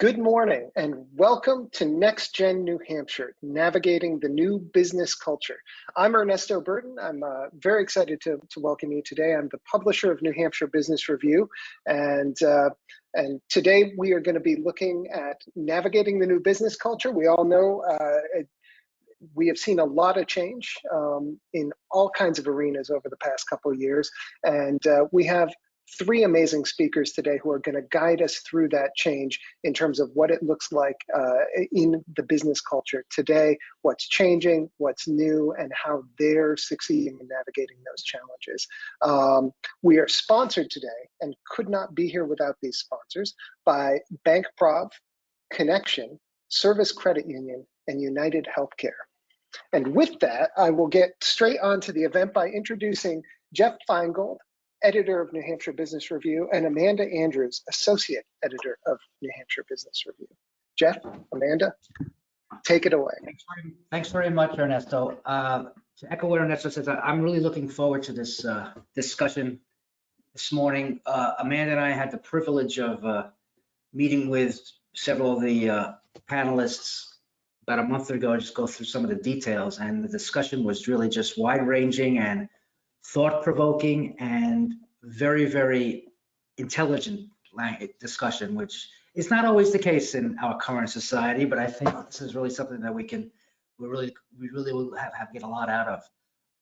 Good morning and welcome to NextGen New Hampshire, navigating the new business culture. I'm Ernesto Burton. I'm very excited to welcome you today. I'm the publisher of New Hampshire Business Review, and today we are going to be looking at navigating the new business culture. We all know we have seen a lot of change in all kinds of arenas over the past couple of years, and we have three amazing speakers today who are going to guide us through that change in terms of what it looks like in the business culture today, what's changing, what's new, and how they're succeeding in navigating those challenges. We are sponsored today and could not be here without these sponsors by Bank Prov, Connection, Service Credit Union, and United Healthcare. And with that, I will get straight on to the event by introducing Jeff Feingold, editor of New Hampshire Business Review, and Amanda Andrews, associate editor of New Hampshire Business Review. Jeff, Amanda, take it away. Thanks very much, Ernesto. To echo what Ernesto says, I'm really looking forward to this discussion this morning. Amanda and I had the privilege of meeting with several of the panelists about a month ago, just go through some of the details, and the discussion was really just wide-ranging and thought-provoking and very, very intelligent discussion, which is not always the case in our current society, but I think this is really something that we really will have get a lot out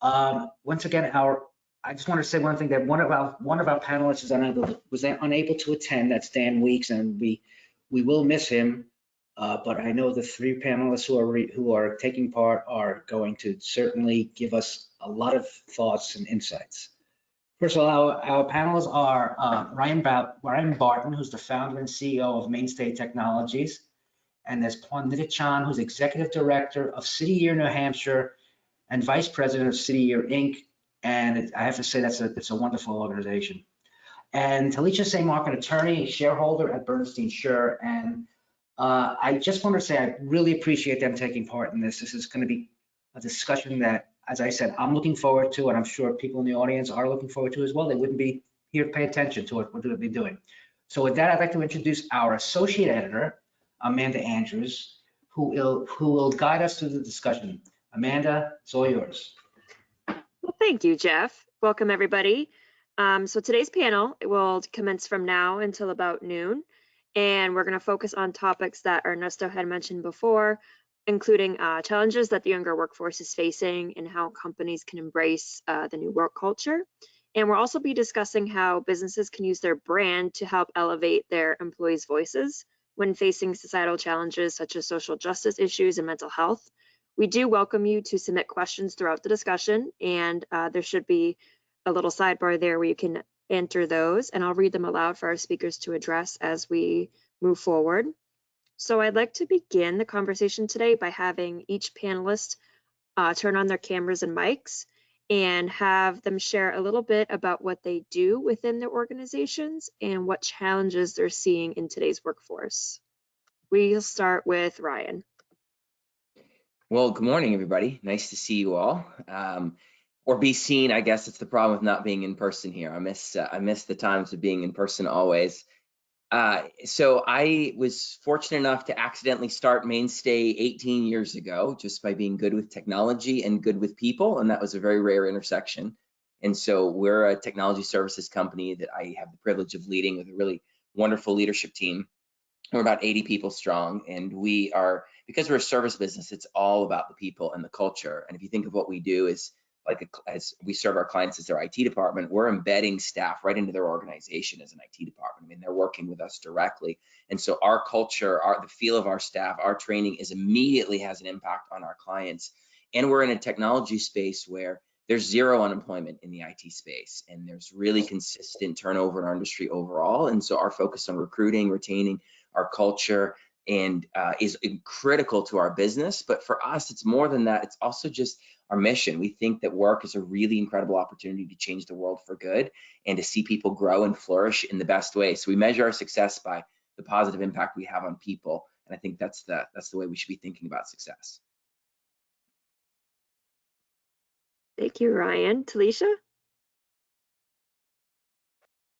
of. Once again, I just want to say one thing, that one of our panelists was unable to attend. That's Dan Weeks, and we will miss him. But I know the three panelists who are taking part are going to certainly give us a lot of thoughts and insights. First of all, our panelists are Ryan Barton, who's the founder and CEO of Mainstay Technologies, and there's Pandita Chan, who's executive director of City Year New Hampshire and vice president of City Year Inc. And I have to say it's a wonderful organization. And Talisha St. Mark, an attorney, shareholder at Bernstein Sure, and I just want to say I really appreciate them taking part in this. This is going to be a discussion that, as I said, I'm looking forward to, and I'm sure people in the audience are looking forward to as well. They wouldn't be here to pay attention to what we'll be doing. So with that, I'd like to introduce our associate editor, Amanda Andrews, who will guide us through the discussion. Amanda, it's all yours. Well, thank you, Jeff. Welcome, everybody. So today's panel will commence from now until about noon. And we're going to focus on topics that Ernesto had mentioned before, including challenges that the younger workforce is facing and how companies can embrace the new work culture. And we'll also be discussing how businesses can use their brand to help elevate their employees' voices when facing societal challenges such as social justice issues and mental health. We do welcome you to submit questions throughout the discussion, and there should be a little sidebar there where you can enter those, and I'll read them aloud for our speakers to address as we move forward. So I'd like to begin the conversation today by having each panelist turn on their cameras and mics and have them share a little bit about what they do within their organizations and what challenges they're seeing in today's workforce. We'll start with Ryan. Well, good morning, everybody. Nice to see you all. Or be seen, I guess it's the problem with not being in person here. I miss the times of being in person always. So I was fortunate enough to accidentally start Mainstay 18 years ago, just by being good with technology and good with people, and that was a very rare intersection. And so we're a technology services company that I have the privilege of leading with a really wonderful leadership team. We're about 80 people strong, and we are, because we're a service business, it's all about the people and the culture. And if you think of what we do is, as we serve our clients as their IT department, we're embedding staff right into their organization as an IT department. I mean, they're working with us directly. And so our culture, the feel of our staff, our training immediately has an impact on our clients. And we're in a technology space where there's zero unemployment in the IT space, and there's really consistent turnover in our industry overall. And so our focus on recruiting, retaining our culture, and is critical to our business. But for us, it's more than that. It's also just our mission. We think that work is a really incredible opportunity to change the world for good and to see people grow and flourish in the best way. So we measure our success by the positive impact we have on people. And I think that's the way we should be thinking about success. Thank you, Ryan. Talisha?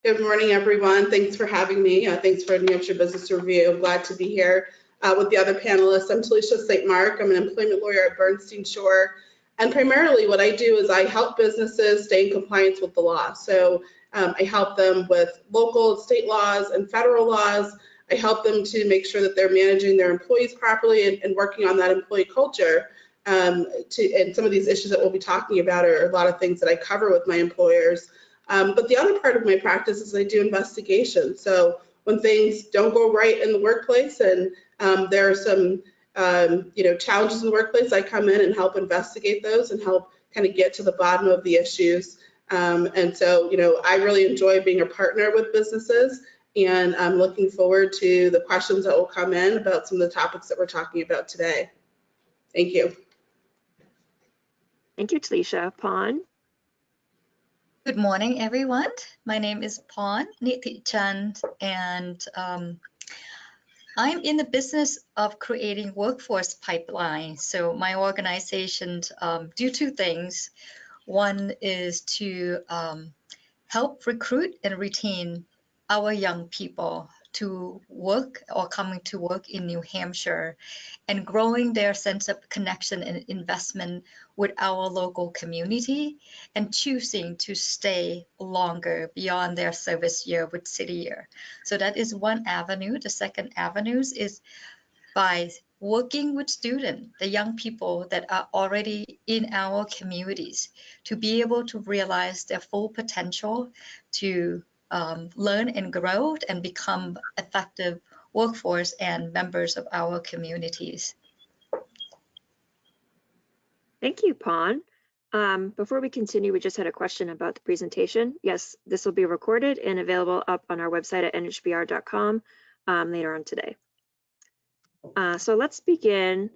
Good morning, everyone. Thanks for having me. Thanks for New Hampshire Business Review. I'm glad to be here with the other panelists. I'm Talisha St. Mark. I'm an employment lawyer at Bernstein Shore. And primarily what I do is I help businesses stay in compliance with the law. So I help them with local, state laws and federal laws. I help them to make sure that they're managing their employees properly and working on that employee culture. And some of these issues that we'll be talking about are a lot of things that I cover with my employers. But the other part of my practice is I do investigation. So when things don't go right in the workplace and there are some challenges in the workplace, I come in and help investigate those and help kind of get to the bottom of the issues. And so, I really enjoy being a partner with businesses, and I'm looking forward to the questions that will come in about some of the topics that we're talking about today. Thank you. Thank you, Talisha. Pon? Good morning, everyone. My name is Pon Nitichand, and I'm in the business of creating workforce pipeline. So my organization do two things. One is to help recruit and retain our young people to work or coming to work in New Hampshire, and growing their sense of connection and investment with our local community, and choosing to stay longer beyond their service year with city year. So that is one avenue. The second avenue is by working with students, the young people that are already in our communities, to be able to realize their full potential to learn and grow and become effective workforce and members of our communities. Thank you, Pon. Before we continue, we just had a question about the presentation. Yes, this will be recorded and available up on our website at nhbr.com later on today. So let's begin.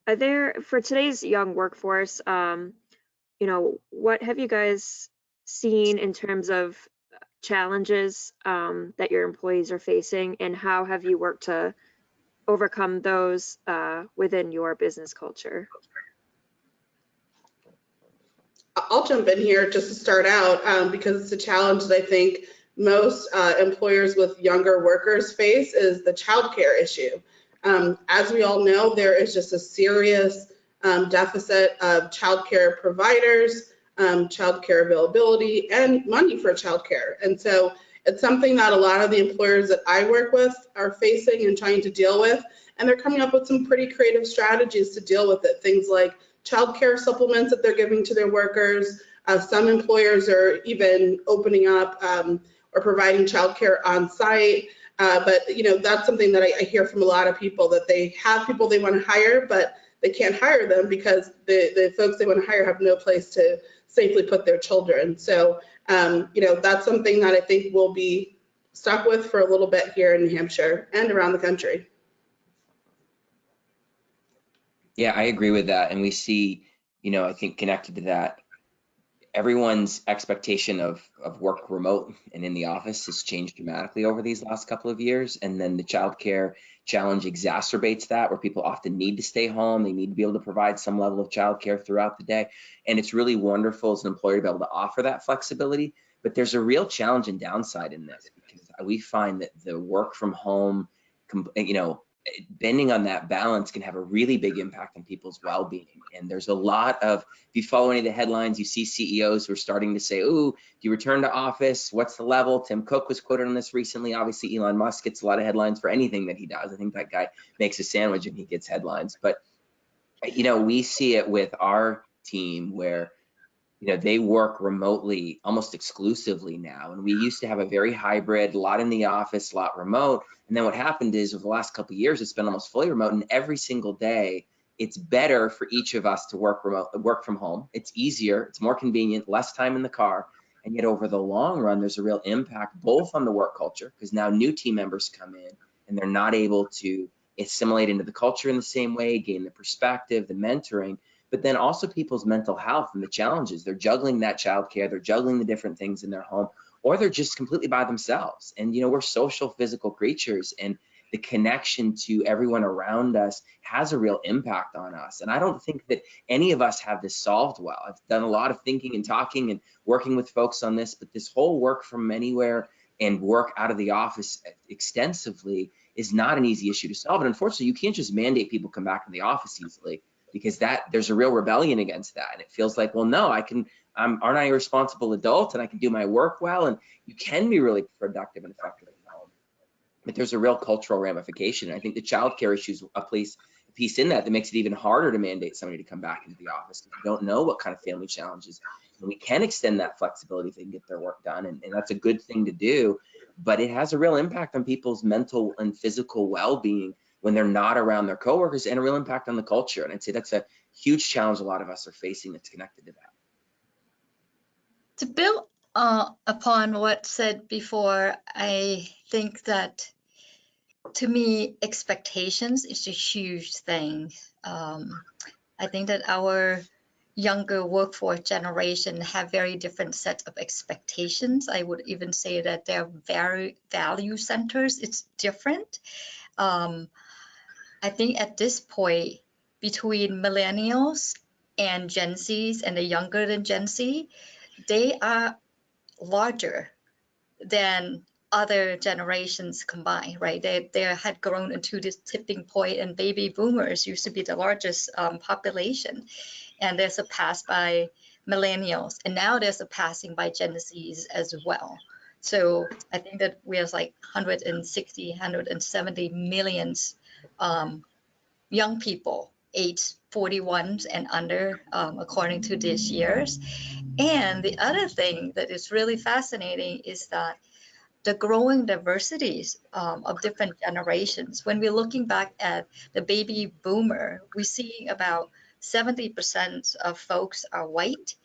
For today's young workforce, what have you guys seen in terms of challenges that your employees are facing, and how have you worked to overcome those within your business culture? I'll jump in here just to start out because it's a challenge that I think most employers with younger workers face, is the childcare issue. As we all know, there is just a serious deficit of childcare providers, childcare availability, and money for childcare. And so it's something that a lot of the employers that I work with are facing and trying to deal with. And they're coming up with some pretty creative strategies to deal with it. Things like childcare supplements that they're giving to their workers. Some employers are even opening up or providing childcare on site. But that's something that I hear from a lot of people, that they have people they want to hire, but they can't hire them because the folks they want to hire have no place to safely put their children. So, that's something that I think we'll be stuck with for a little bit here in New Hampshire and around the country. Yeah, I agree with that. And we see, I think connected to that, everyone's expectation of work remote and in the office has changed dramatically over these last couple of years. And then the childcare challenge exacerbates that, where people often need to stay home. They need to be able to provide some level of childcare throughout the day. And it's really wonderful as an employer to be able to offer that flexibility. But there's a real challenge and downside in this, because we find that the work from home, bending on that balance can have a really big impact on people's well-being. And there's a lot of, if you follow any of the headlines, you see CEOs who are starting to say, "Ooh, do you return to office? What's the level?" Tim Cook was quoted on this recently. Obviously, Elon Musk gets a lot of headlines for anything that he does. I think that guy makes a sandwich and he gets headlines. But, we see it with our team where, they work remotely almost exclusively now. And we used to have a very hybrid, a lot in the office, a lot remote. And then what happened is over the last couple of years, it's been almost fully remote. And every single day, it's better for each of us to work from home. It's easier, it's more convenient, less time in the car. And yet over the long run, there's a real impact both on the work culture, because now new team members come in and they're not able to assimilate into the culture in the same way, gain the perspective, the mentoring, but then also people's mental health and the challenges. They're juggling that childcare, they're juggling the different things in their home, or they're just completely by themselves. And we're social, physical creatures, and the connection to everyone around us has a real impact on us. And I don't think that any of us have this solved well. I've done a lot of thinking and talking and working with folks on this, but this whole work from anywhere and work out of the office extensively is not an easy issue to solve. And unfortunately, you can't just mandate people come back in the office easily, because there's a real rebellion against that. And it feels like, well, no, aren't I a responsible adult and I can do my work well? And you can be really productive and effective at home. But there's a real cultural ramification. And I think the childcare issue is a piece in that makes it even harder to mandate somebody to come back into the office, because you don't know what kind of family challenges. And we can extend that flexibility if they can get their work done. And that's a good thing to do. But it has a real impact on people's mental and physical well-being when they're not around their coworkers, and a real impact on the culture. And I'd say that's a huge challenge a lot of us are facing that's connected to that. To build upon what said before, I think that, to me, expectations is a huge thing. I think that our younger workforce generation have very different sets of expectations. I would even say that their very value centers, it's different. I think at this point, between millennials and Gen Zs and the younger than Gen Z, they are larger than other generations combined, right? They had grown into this tipping point, and baby boomers used to be the largest population, and they're surpassed by millennials, and now they're surpassing by Gen Zs as well. So I think that we're like 160, 170 millions young people aged 41 and under, according to these years. And the other thing that is really fascinating is that the growing diversities of different generations. When we're looking back at the baby boomer, we see about 70% of folks are white.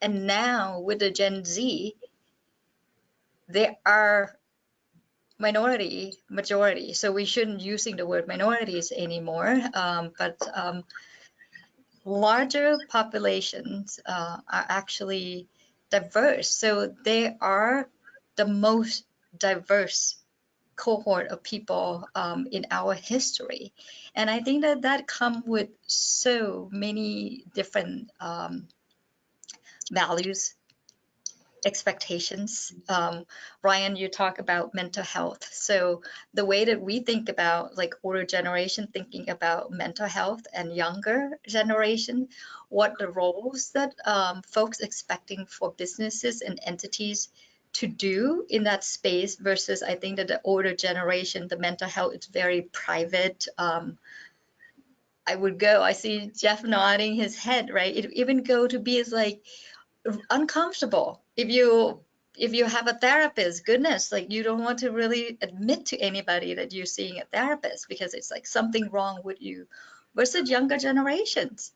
And now with the Gen Z, there are majority. So we shouldn't using the word minorities anymore, but larger populations are actually diverse. So they are the most diverse cohort of people in our history. And I think that comes with so many different values, expectations. Ryan, you talk about mental health. So the way that we think about, like, older generation thinking about mental health and younger generation, what the roles that folks expecting for businesses and entities to do in that space versus, I think that the older generation, the mental health is very private. I see Jeff nodding his head, right? It even go to be like uncomfortable. If you have a therapist, goodness, like, you don't want to really admit to anybody that you're seeing a therapist because it's like something wrong with you. Versus younger generations,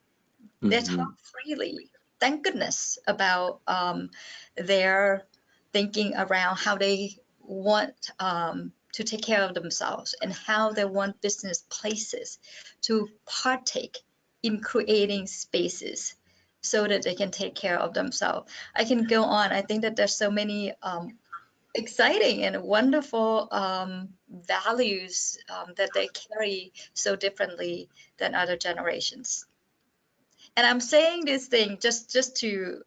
they talk freely. Thank goodness about their thinking around how they want to take care of themselves and how they want business places to partake in creating spaces so that they can take care of themselves. I can go on. I think that there's so many exciting and wonderful values that they carry so differently than other generations. And I'm saying this thing just to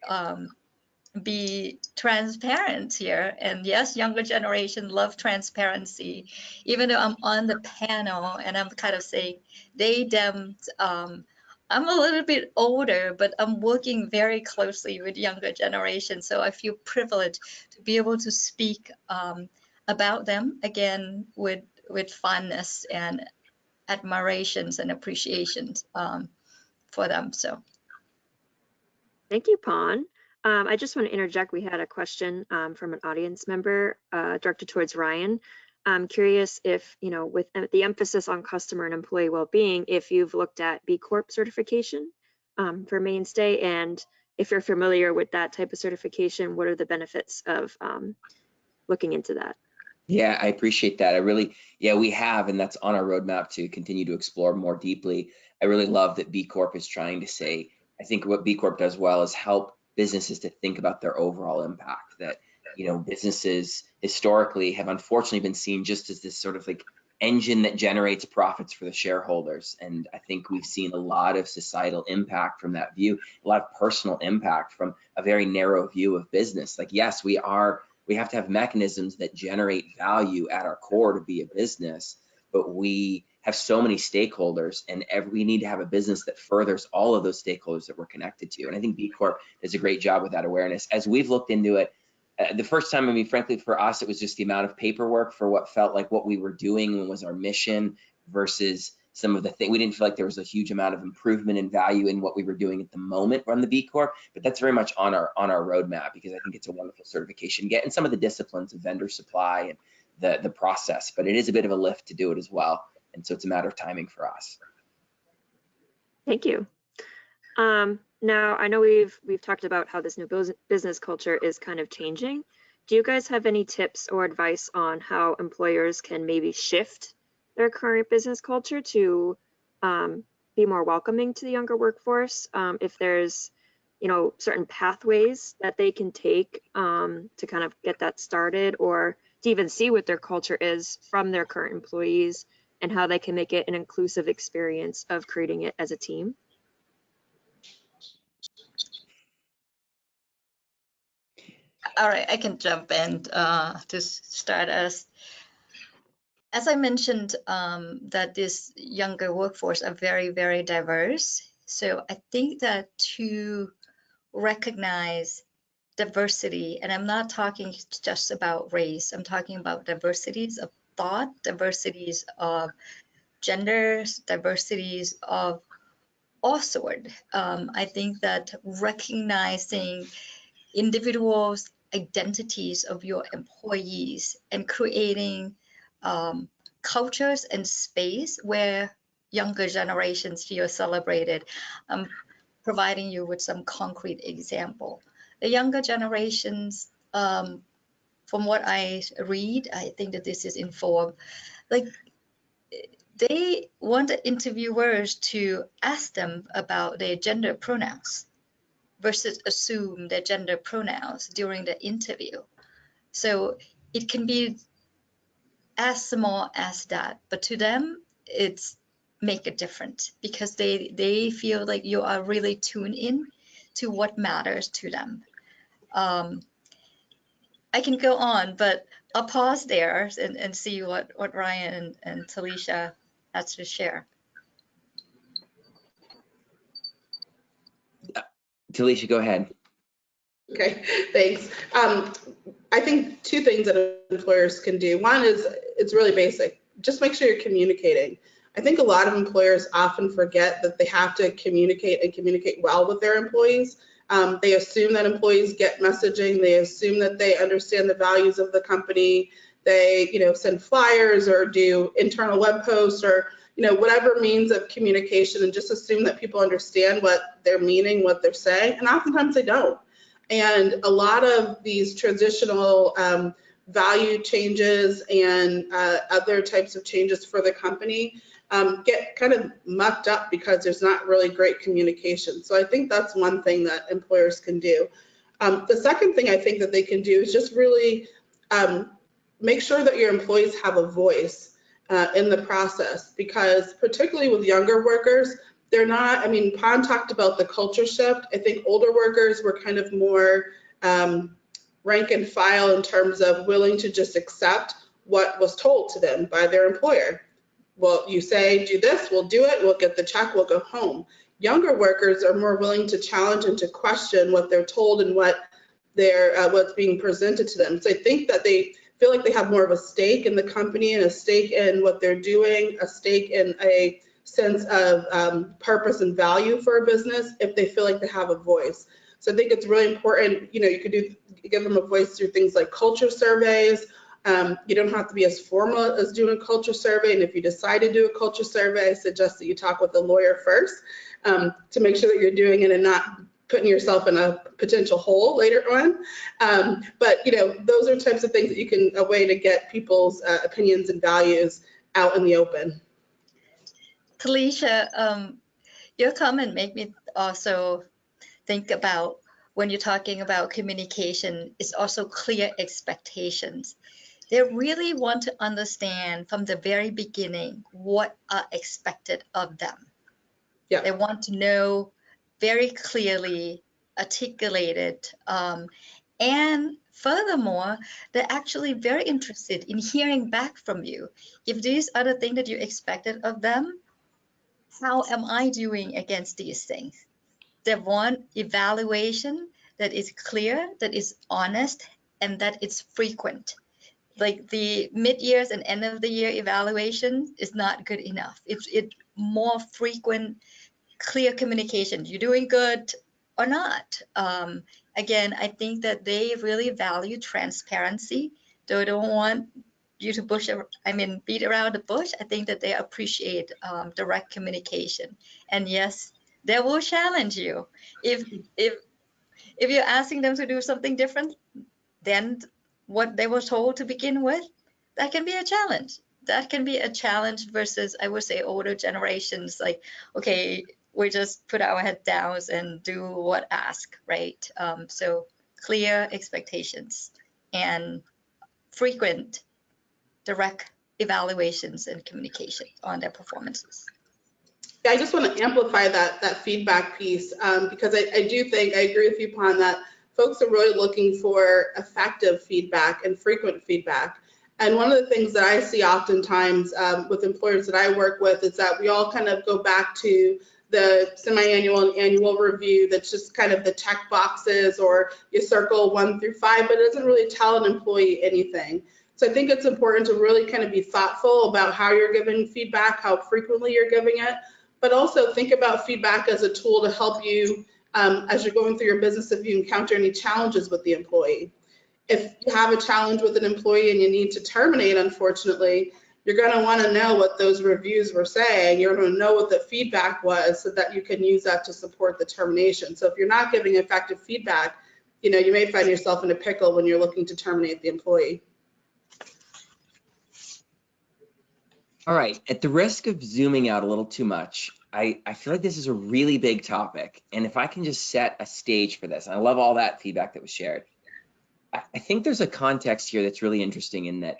be transparent here. And yes, younger generation love transparency, even though I'm on the panel and I'm kind of saying they, them. I'm a little bit older, but I'm working very closely with younger generations. So I feel privileged to be able to speak about them again with fondness and admirations and appreciations for them. So. Thank you, Pawn. I just want to interject. We had a question from an audience member directed towards Ryan. I'm curious if, with the emphasis on customer and employee well-being, if you've looked at B Corp certification for Mainstay, and if you're familiar with that type of certification, what are the benefits of looking into that? Yeah, I appreciate that. We have, and that's on our roadmap to continue to explore more deeply. I really love that B Corp is trying to say, I think what B Corp does well is help businesses to think about their overall impact, that businesses historically have unfortunately been seen just as this sort of like engine that generates profits for the shareholders. And I think we've seen a lot of societal impact from that view, a lot of personal impact from a very narrow view of business. Like, yes, we have to have mechanisms that generate value at our core to be a business, but we have so many stakeholders, and we need to have a business that furthers all of those stakeholders that we're connected to. And I think B Corp does a great job with that awareness. As we've looked into it, the first time, I mean, frankly, for us, it was just the amount of paperwork for what felt like what we were doing and was our mission versus some of the things. We didn't feel like there was a huge amount of improvement in value in what we were doing at the moment on the B Corp, but that's very much on our roadmap, because I think it's a wonderful certification get, and some of the disciplines of vendor supply and the process, but it is a bit of a lift to do it as well. And so it's a matter of timing for us. Thank you. Now, I know we've talked about how this new business culture is kind of changing. Do you guys have any tips or advice on how employers can maybe shift their current business culture to be more welcoming to the younger workforce? If there's, certain pathways that they can take to kind of get that started, or to even see what their culture is from their current employees and how they can make it an inclusive experience of creating it as a team? All right, I can jump in to start us. As I mentioned, that this younger workforce are very, very diverse. So I think that to recognize diversity, and I'm not talking just about race, I'm talking about diversities of thought, diversities of genders, diversities of all sort. I think that recognizing individuals' identities of your employees and creating cultures and space where younger generations feel celebrated. I'm providing you with some concrete example. The younger generations, from what I read, I think that this is informed, like they want the interviewers to ask them about their gender pronouns versus assume their gender pronouns during the interview. So it can be as small as that, but to them, it's make a difference because they feel like you are really tuned in to what matters to them. I can go on, but I'll pause there and see what Ryan and Talisha has to share. Talisha, go ahead. Okay, thanks. I think two things that employers can do. One is, it's really basic. Just make sure you're communicating. I think a lot of employers often forget that they have to communicate and communicate well with their employees. They assume that employees get messaging. They assume that they understand the values of the company. They, send flyers or do internal web posts or, whatever means of communication, and just assume that people understand what they're meaning, what they're saying. And oftentimes they don't. And a lot of these traditional value changes and other types of changes for the company get kind of mucked up because there's not really great communication. So I think that's one thing that employers can do. The second thing I think that they can do is just really make sure that your employees have a voice in the process, because particularly with younger workers, they're not, Pon talked about the culture shift. I think older workers were kind of more rank and file in terms of willing to just accept what was told to them by their employer. Well, you say, do this, we'll do it, we'll get the check, we'll go home. Younger workers are more willing to challenge and to question what they're told and what's being presented to them. So I think that they feel like they have more of a stake in the company and a stake in what they're doing, a stake in a sense of purpose and value for a business if they feel like they have a voice. So I think it's really important, you could give them a voice through things like culture surveys. You don't have to be as formal as doing a culture survey. And if you decide to do a culture survey, I suggest that you talk with a lawyer first to make sure that you're doing it and not putting yourself in a potential hole later on. But those are types of things that a way to get people's opinions and values out in the open. Talisha, your comment made me also think about when you're talking about communication, it's also clear expectations. They really want to understand from the very beginning what are expected of them. Yeah. They want to know very clearly articulated, and furthermore, they're actually very interested in hearing back from you. If these are the things that you expected of them, how am I doing against these things? They want evaluation that is clear, that is honest, and that is frequent. Like the mid-years and end of the year evaluation is not good enough. It's more frequent, clear communication. You're doing good or not. Again, I think that they really value transparency. They don't want you to beat around the bush. I think that they appreciate direct communication. And yes, they will challenge you. If you're asking them to do something different than what they were told to begin with, that can be a challenge. That can be a challenge versus, I would say, older generations, like, okay, we just put our head down and do what asked, right? So clear expectations and frequent direct evaluations and communication on their performances. Yeah, I just want to amplify that feedback piece, because I do think, I agree with you, Pon, that folks are really looking for effective feedback and frequent feedback. And one of the things that I see oftentimes with employers that I work with is that we all kind of go back to the semi-annual and annual review that's just kind of the check boxes, or you circle 1 through 5, but it doesn't really tell an employee anything. So I think it's important to really kind of be thoughtful about how you're giving feedback, how frequently you're giving it, but also think about feedback as a tool to help you as you're going through your business if you encounter any challenges with the employee. If you have a challenge with an employee and you need to terminate, unfortunately, you're going to want to know what those reviews were saying. You're going to know what the feedback was so that you can use that to support the termination. So if you're not giving effective feedback, you may find yourself in a pickle when you're looking to terminate the employee. All right, at the risk of zooming out a little too much, I feel like this is a really big topic. And if I can just set a stage for this, and I love all that feedback that was shared. I think there's a context here that's really interesting in that,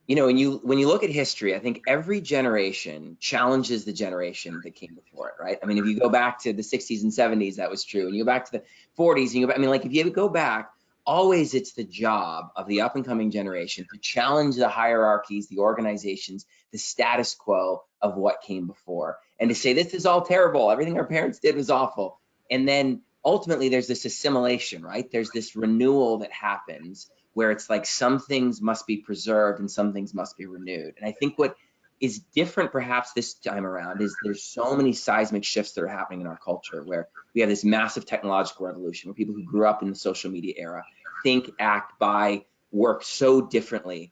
when you look at history, I think every generation challenges the generation that came before it, right? I mean, if you go back to the 60s and 70s, that was true. And you go back to the 40s, and you go back, if you go back, always it's the job of the up and coming generation to challenge the hierarchies, the organizations, the status quo of what came before, and to say, this is all terrible. Everything our parents did was awful. And then ultimately there's this assimilation, right? There's this renewal that happens where it's like some things must be preserved and some things must be renewed. And I think what is different perhaps this time around is there's so many seismic shifts that are happening in our culture, where we have this massive technological revolution where people who grew up in the social media era think, act, buy, work so differently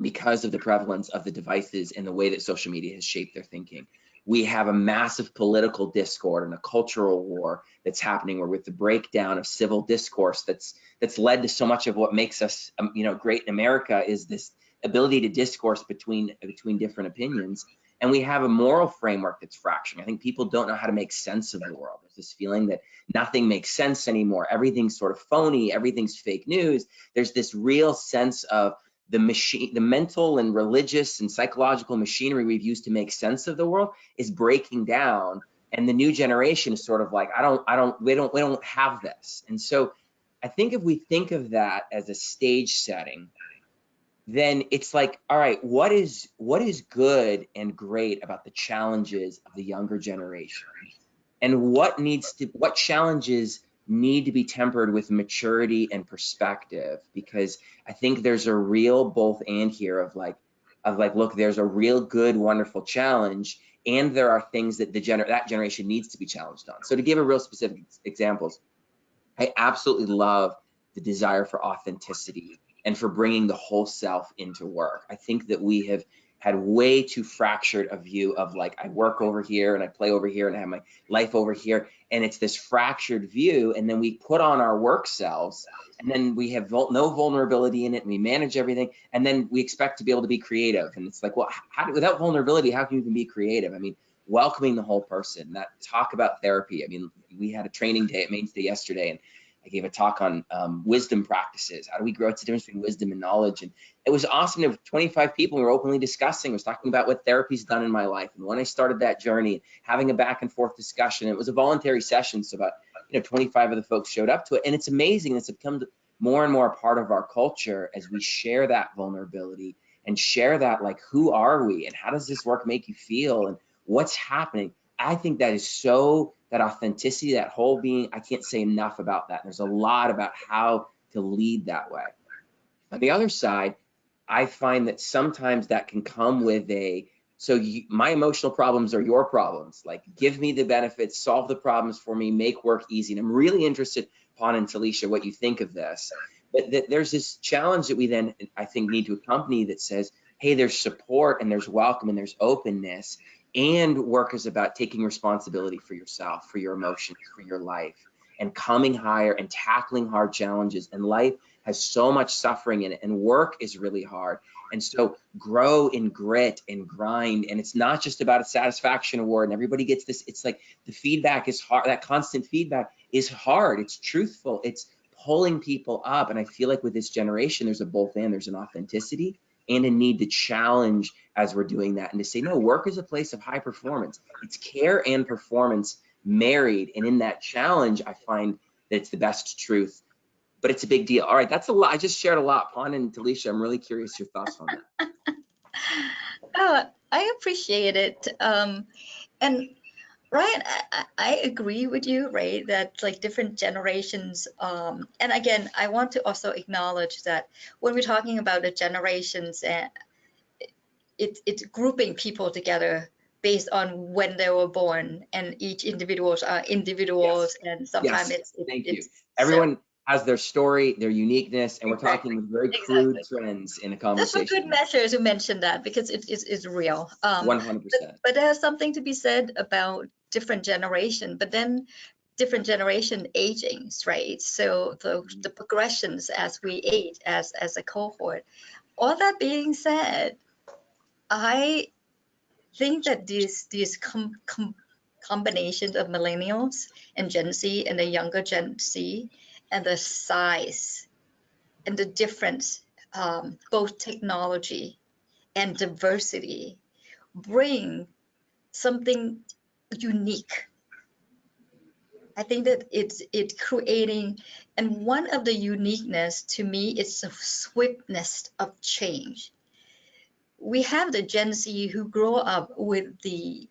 because of the prevalence of the devices and the way that social media has shaped their thinking. We have a massive political discord and a cultural war that's happening, where with the breakdown of civil discourse that's led to so much of what makes us great in America is this ability to discourse between different opinions. And we have a moral framework that's fracturing. I think people don't know how to make sense of the world. There's this feeling that nothing makes sense anymore. Everything's sort of phony. Everything's fake news. There's this real sense of the mental and religious and psychological machinery we've used to make sense of the world is breaking down. And the new generation is sort of like, we don't have this. And so I think if we think of that as a stage setting, then it's like, all right, what is good and great about the challenges of the younger generation? And what challenges need to be tempered with maturity and perspective? Because I think there's a real both and here of like, look, there's a real good, wonderful challenge, and there are things that that generation needs to be challenged on. So to give a real specific examples, I absolutely love the desire for authenticity and for bringing the whole self into work. I think that we have had way too fractured a view of like, I work over here and I play over here and I have my life over here. And it's this fractured view. And then we put on our work selves, and then we have no vulnerability in it, and we manage everything. And then we expect to be able to be creative. And it's like, well, without vulnerability, how can you even be creative? I mean, welcoming the whole person, that talk about therapy. I mean, we had a training day at Mainstay yesterday, and I gave a talk on wisdom practices. How do we grow? It's the difference between wisdom and knowledge. And it was awesome. There were 25 people. We were openly discussing. I was talking about what therapy's done in my life. And when I started that journey, having a back and forth discussion, it was a voluntary session. So about 25 of the folks showed up to it. And it's amazing. It's become more and more a part of our culture as we share that vulnerability and share that, like, who are we and how does this work make you feel and what's happening. I think that is so, that authenticity, that whole being, I can't say enough about that. There's a lot about how to lead that way. On the other side, I find that sometimes that can come with my emotional problems are your problems. Like, give me the benefits, solve the problems for me, make work easy. And I'm really interested, Pon and Talisha, what you think of this. But there's this challenge that we then, I think, need to accompany that says, hey, there's support and there's welcome and there's openness. And work is about taking responsibility for yourself, for your emotions, for your life, and coming higher and tackling hard challenges. And life has so much suffering in it, and work is really hard. And so grow in grit and grind. And it's not just about a satisfaction award and everybody gets this. It's like the feedback is hard. That constant feedback is hard. It's truthful. It's pulling people up. And I feel like with this generation, there's a both and. There's an authenticity and a need to challenge as we're doing that, and to say, no, work is a place of high performance. It's care and performance married. And in that challenge, I find that it's the best truth, but it's a big deal. All right, that's a lot. I just shared a lot. Pon and Talisha, I'm really curious your thoughts on that. Oh, I appreciate it. And Ryan, I agree with you, right? That like different generations. And again, I want to also acknowledge that when we're talking about the generations, and it's grouping people together based on when they were born, and each individuals are individuals, Yes. and sometimes Yes. Thank you. it's Everyone has their story, their uniqueness, and we're Exactly. talking with very crude trends in a That's a conversation. good measure to mention that, because it's real. 100%. But there's something to be said about different generation, but then different generation agings, right? So the progressions as we age as a cohort. All that being said, I think that these combinations of millennials and Gen Z and the younger Gen Z, and the size and the difference, both technology and diversity, bring something unique. I think that it's creating, and one of the uniqueness to me is the swiftness of change. We have the Gen Z who grow up with the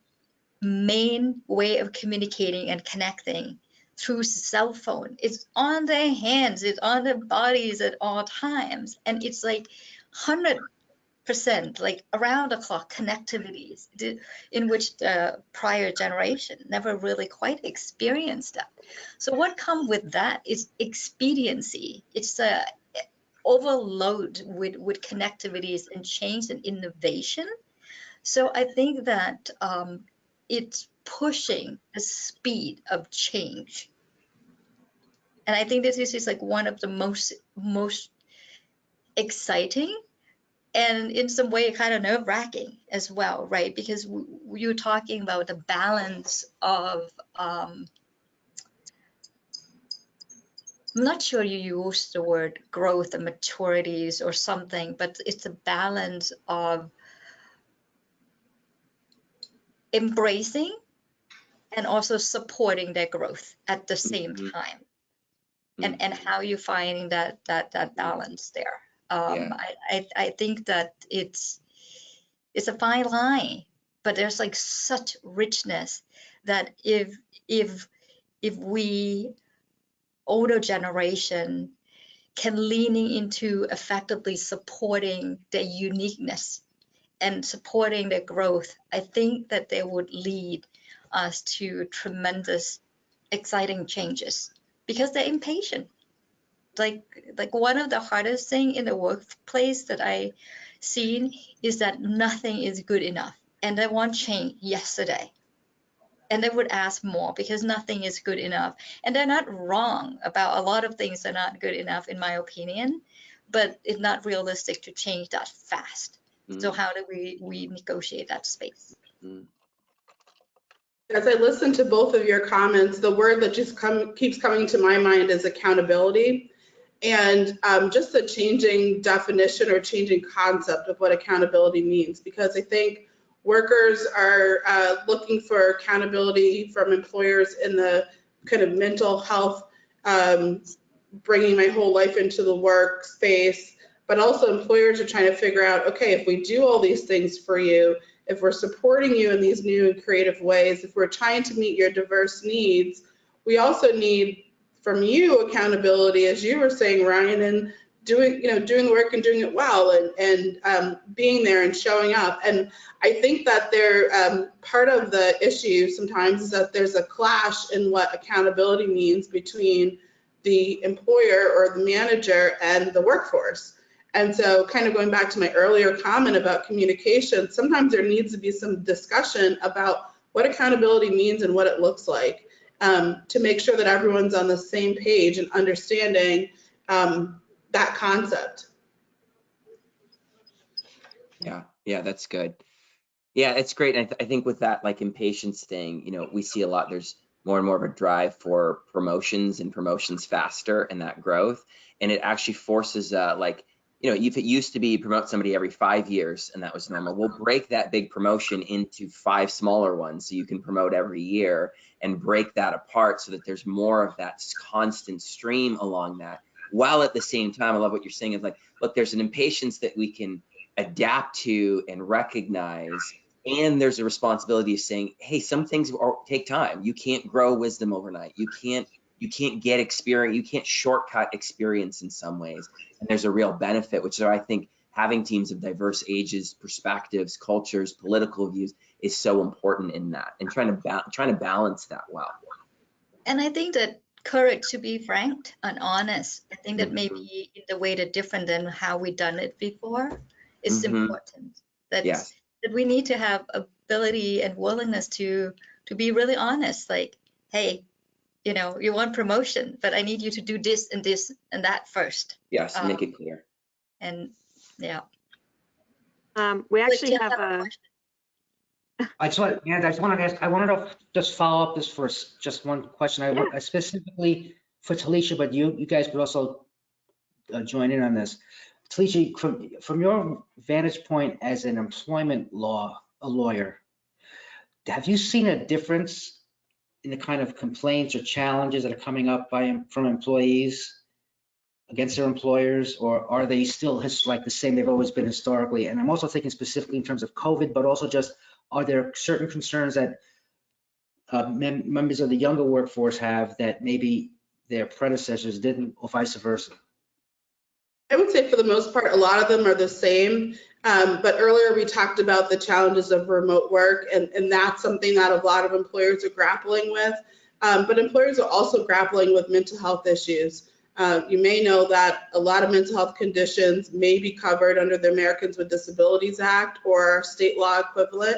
main way of communicating and connecting through cell phone. It's on their hands, it's on their bodies at all times, and it's like 100% like around the clock connectivities, in which the prior generation never really quite experienced that. So what comes with that is expediency. It's a overload with connectivities and change and innovation. So I think that it's pushing the speed of change. And I think this is like one of the most exciting, and in some way kind of nerve-wracking as well, right? Because you're talking about the balance of, I'm not sure you use the word growth and maturities or something, but it's a balance of embracing and also supporting their growth at the same time. And how you finding that balance there. Yeah. I think that it's a fine line, but there's like such richness that if we older generation can leaning into effectively supporting their uniqueness and supporting their growth, I think that they would lead us to tremendous exciting changes, because they're impatient. Like one of the hardest thing in the workplace that I seen is that nothing is good enough, and they want change yesterday, and they would ask more because nothing is good enough. And they're not wrong about a lot of things that are not good enough, in my opinion, but it's not realistic to change that fast. So how do we negotiate that space? As I listen to both of your comments, the word that just keeps coming to my mind is accountability, and just the changing definition or changing concept of what accountability means, because I think workers are looking for accountability from employers in the kind of mental health, bringing my whole life into the workspace, but also employers are trying to figure out, okay, if we do all these things for you, if we're supporting you in these new and creative ways, if we're trying to meet your diverse needs, we also need from you accountability, as you were saying, Ryan, and doing the work and doing it well, and being there and showing up. And I think that part of the issue sometimes is that there's a clash in what accountability means between the employer or the manager and the workforce. And so kind of going back to my earlier comment about communication, sometimes there needs to be some discussion about what accountability means and what it looks like, to make sure that everyone's on the same page and understanding that concept. Yeah, that's good. Yeah, it's great. And I think with that, like, impatience thing, we see a lot. There's more and more of a drive for promotions and promotions faster and that growth. And it actually forces, if it used to be promote somebody every 5 years and that was normal, we'll break that big promotion into 5 smaller ones so you can promote every year and break that apart so that there's more of that constant stream along that. While at the same time, I love what you're saying is like, look, there's an impatience that we can adapt to and recognize. And there's a responsibility of saying, hey, some things take time. You can't grow wisdom overnight. You can't get experience. You can't shortcut experience in some ways. And there's a real benefit, which is why I think having teams of diverse ages, perspectives, cultures, political views is so important in that, and trying to balance that well. And I think that courage to be frank and honest, I think that maybe in the way that different than how we done it before is important. That we need to have ability and willingness to be really honest. Like, hey, you want promotion, but I need you to do this and this and that first. Yes, make it clear. And yeah. We actually have a. I wanted to ask, I wanted to just follow up this for just one question. I specifically for Talisha, but you guys could also join in on this. Talisha, from your vantage point as an employment lawyer, have you seen a difference in the kind of complaints or challenges that are coming up from employees against their employers, or are they still like the same they've always been historically? And I'm also thinking specifically in terms of COVID, but also just, are there certain concerns that members of the younger workforce have that maybe their predecessors didn't, or vice versa? I would say for the most part, a lot of them are the same. But earlier we talked about the challenges of remote work, and that's something that a lot of employers are grappling with. But employers are also grappling with mental health issues. You may know that a lot of mental health conditions may be covered under the Americans with Disabilities Act or state law equivalent.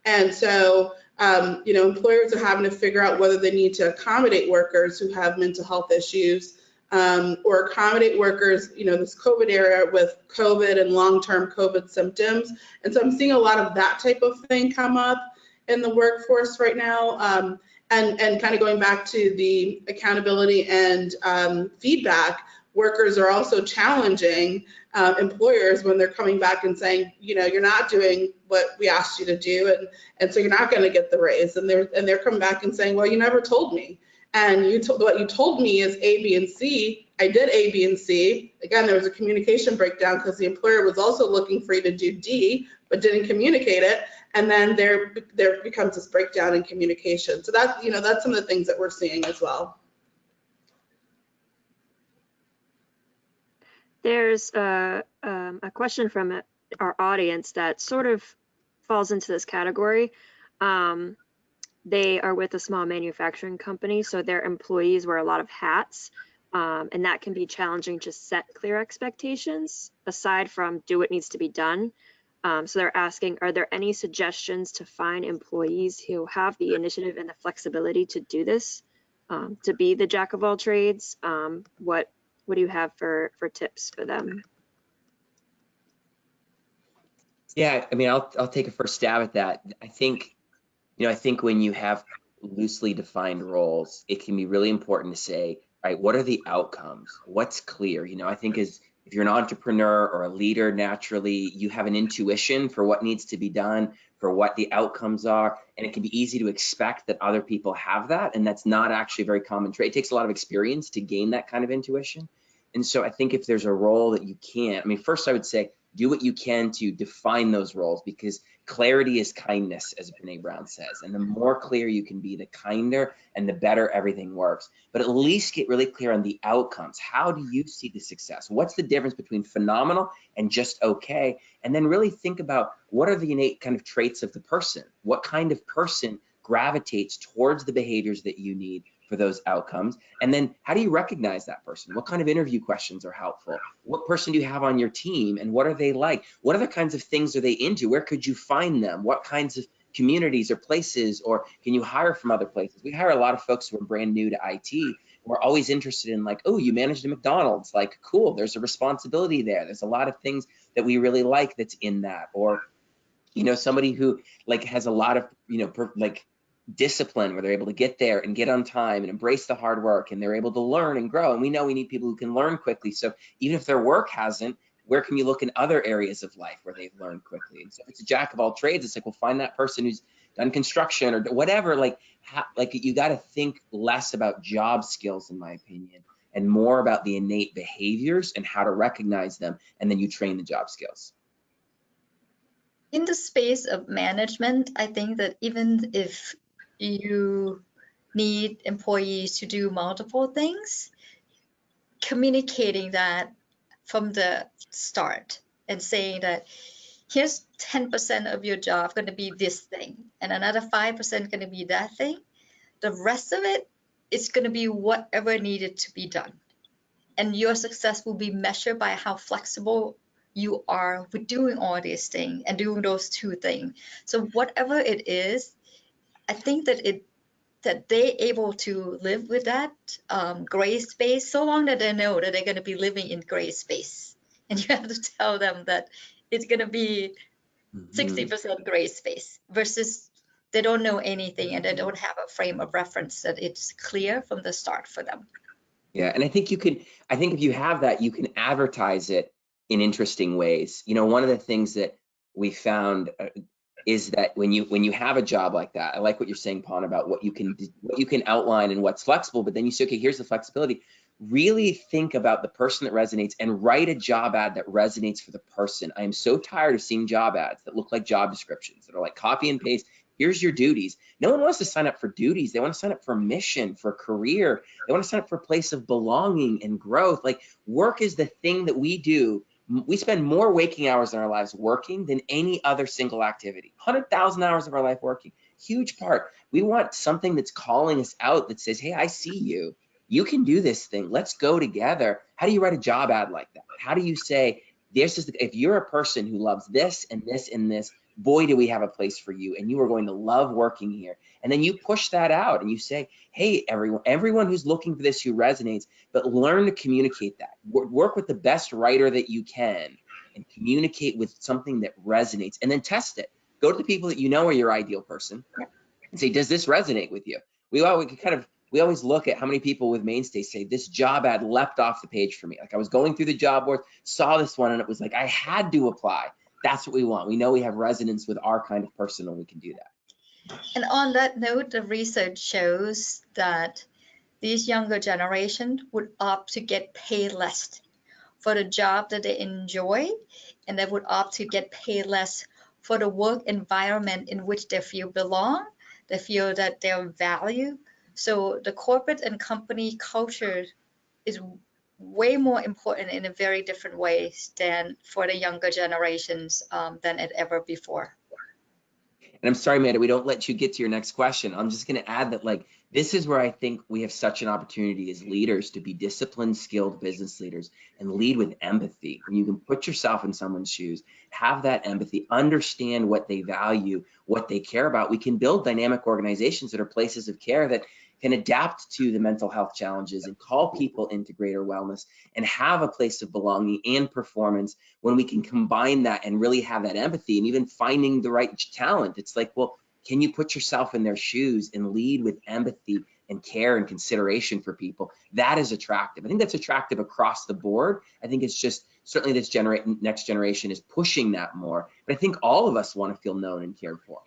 And so, employers are having to figure out whether they need to accommodate workers who have mental health issues, or accommodate workers, this COVID era with COVID and long-term COVID symptoms. And so I'm seeing a lot of that type of thing come up in the workforce right now. And kind of going back to the accountability and feedback, workers are also challenging employers when they're coming back and saying, you're not doing what we asked you to do, and so you're not going to get the raise. And they're coming back and saying, well, you never told me. And what you told me is A, B, and C. I did A, B, and C. Again, there was a communication breakdown because the employer was also looking for you to do D, but didn't communicate it. And then there becomes this breakdown in communication. So that's some of the things that we're seeing as well. There's a question from our audience that sort of falls into this category. They are with a small manufacturing company, so their employees wear a lot of hats, and that can be challenging to set clear expectations aside from do what needs to be done. So they're asking, are there any suggestions to find employees who have the initiative and the flexibility to do this, to be the jack of all trades? What do you have for tips for them? Yeah, I mean, I'll take a first stab at that. I think, I think when you have loosely defined roles, it can be really important to say, all right, what are the outcomes? What's clear? I think if you're an entrepreneur or a leader, naturally, you have an intuition for what needs to be done, for what the outcomes are. And it can be easy to expect that other people have that. And that's not actually a very common trait. It takes a lot of experience to gain that kind of intuition. And so I think if there's a role that you can't, first I would say, do what you can to define those roles, because clarity is kindness, as Brene Brown says. And the more clear you can be, the kinder and the better everything works. But at least get really clear on the outcomes. How do you see the success? What's the difference between phenomenal and just okay? And then really think about what are the innate kind of traits of the person? What kind of person gravitates towards the behaviors that you need for those outcomes? And then how do you recognize that person? What kind of interview questions are helpful? What person do you have on your team, and what are they like? What other kinds of things are they into? Where could you find them? What kinds of communities or places, or can you hire from other places? We hire a lot of folks who are brand new to IT. We're always interested in, like, oh, you managed a McDonald's, like, cool, there's a responsibility there. There's a lot of things that we really like that's in that. Or somebody who like has a lot of like discipline, where they're able to get there and get on time and embrace the hard work, and they're able to learn and grow. And we know we need people who can learn quickly. So even if their work hasn't, where can you look in other areas of life where they've learned quickly? And so if it's a jack of all trades, it's like, well, find that person who's done construction or whatever. Like you got to think less about job skills, in my opinion, and more about the innate behaviors and how to recognize them, and then you train the job skills. In the space of management, I think that even if you need employees to do multiple things, communicating that from the start and saying that here's 10% of your job going to be this thing, and another 5% going to be that thing. The rest of it is going to be whatever needed to be done. And your success will be measured by how flexible you are with doing all these things and doing those two things. So whatever it is, I think that they're able to live with that gray space, so long that they know that they're going to be living in gray space. And you have to tell them that it's going to be 60% gray space, versus they don't know anything and they don't have a frame of reference that it's clear from the start for them. Yeah, and I think if you have that, you can advertise it in interesting ways. One of the things that we found is that when you have a job like that, I like what you're saying, Pawn, about what you can outline and what's flexible, but then you say, okay, here's the flexibility. Really think about the person that resonates and write a job ad that resonates for the person. I am so tired of seeing job ads that look like job descriptions that are like copy and paste. Here's your duties. No one wants to sign up for duties. They want to sign up for mission, for career. They want to sign up for a place of belonging and growth. Like, work is the thing that we do. We spend more waking hours in our lives working than any other single activity. 100,000 hours of our life working, huge part. We want something that's calling us out, that says, hey, I see you. You can do this thing. Let's go together. How do you write a job ad like that? How do you say, if you're a person who loves this and this and this, boy, do we have a place for you, and you are going to love working here. And then you push that out and you say, hey, everyone who's looking for this, who resonates, but learn to communicate that. Work with the best writer that you can and communicate with something that resonates, and then test it. Go to the people that you know are your ideal person and say, does this resonate with you? We always look at how many people with Mainstay say, this job ad leapt off the page for me. Like, I was going through the job board, saw this one, and it was like, I had to apply. That's what we want. We know we have resonance with our kind of person, and we can do that. And on that note, the research shows that these younger generation would opt to get paid less for the job that they enjoy, and they would opt to get paid less for the work environment in which they feel belong, they feel that they're valued. So the corporate and company culture is way more important in a very different ways than for the younger generations than it ever before. And I'm sorry, Amanda, we don't let you get to your next question. I'm just going to add that, like, this is where I think we have such an opportunity as leaders to be disciplined, skilled business leaders and lead with empathy. When you can put yourself in someone's shoes, have that empathy, understand what they value, what they care about, we can build dynamic organizations that are places of care that can adapt to the mental health challenges and call people into greater wellness and have a place of belonging and performance. When we can combine that and really have that empathy, and even finding the right talent, it's like, well, Can you put yourself in their shoes and lead with empathy and care and consideration for people? That is attractive. I think that's attractive across the board. I think it's just certainly this next generation is pushing that more. But I think all of us want to feel known and cared for.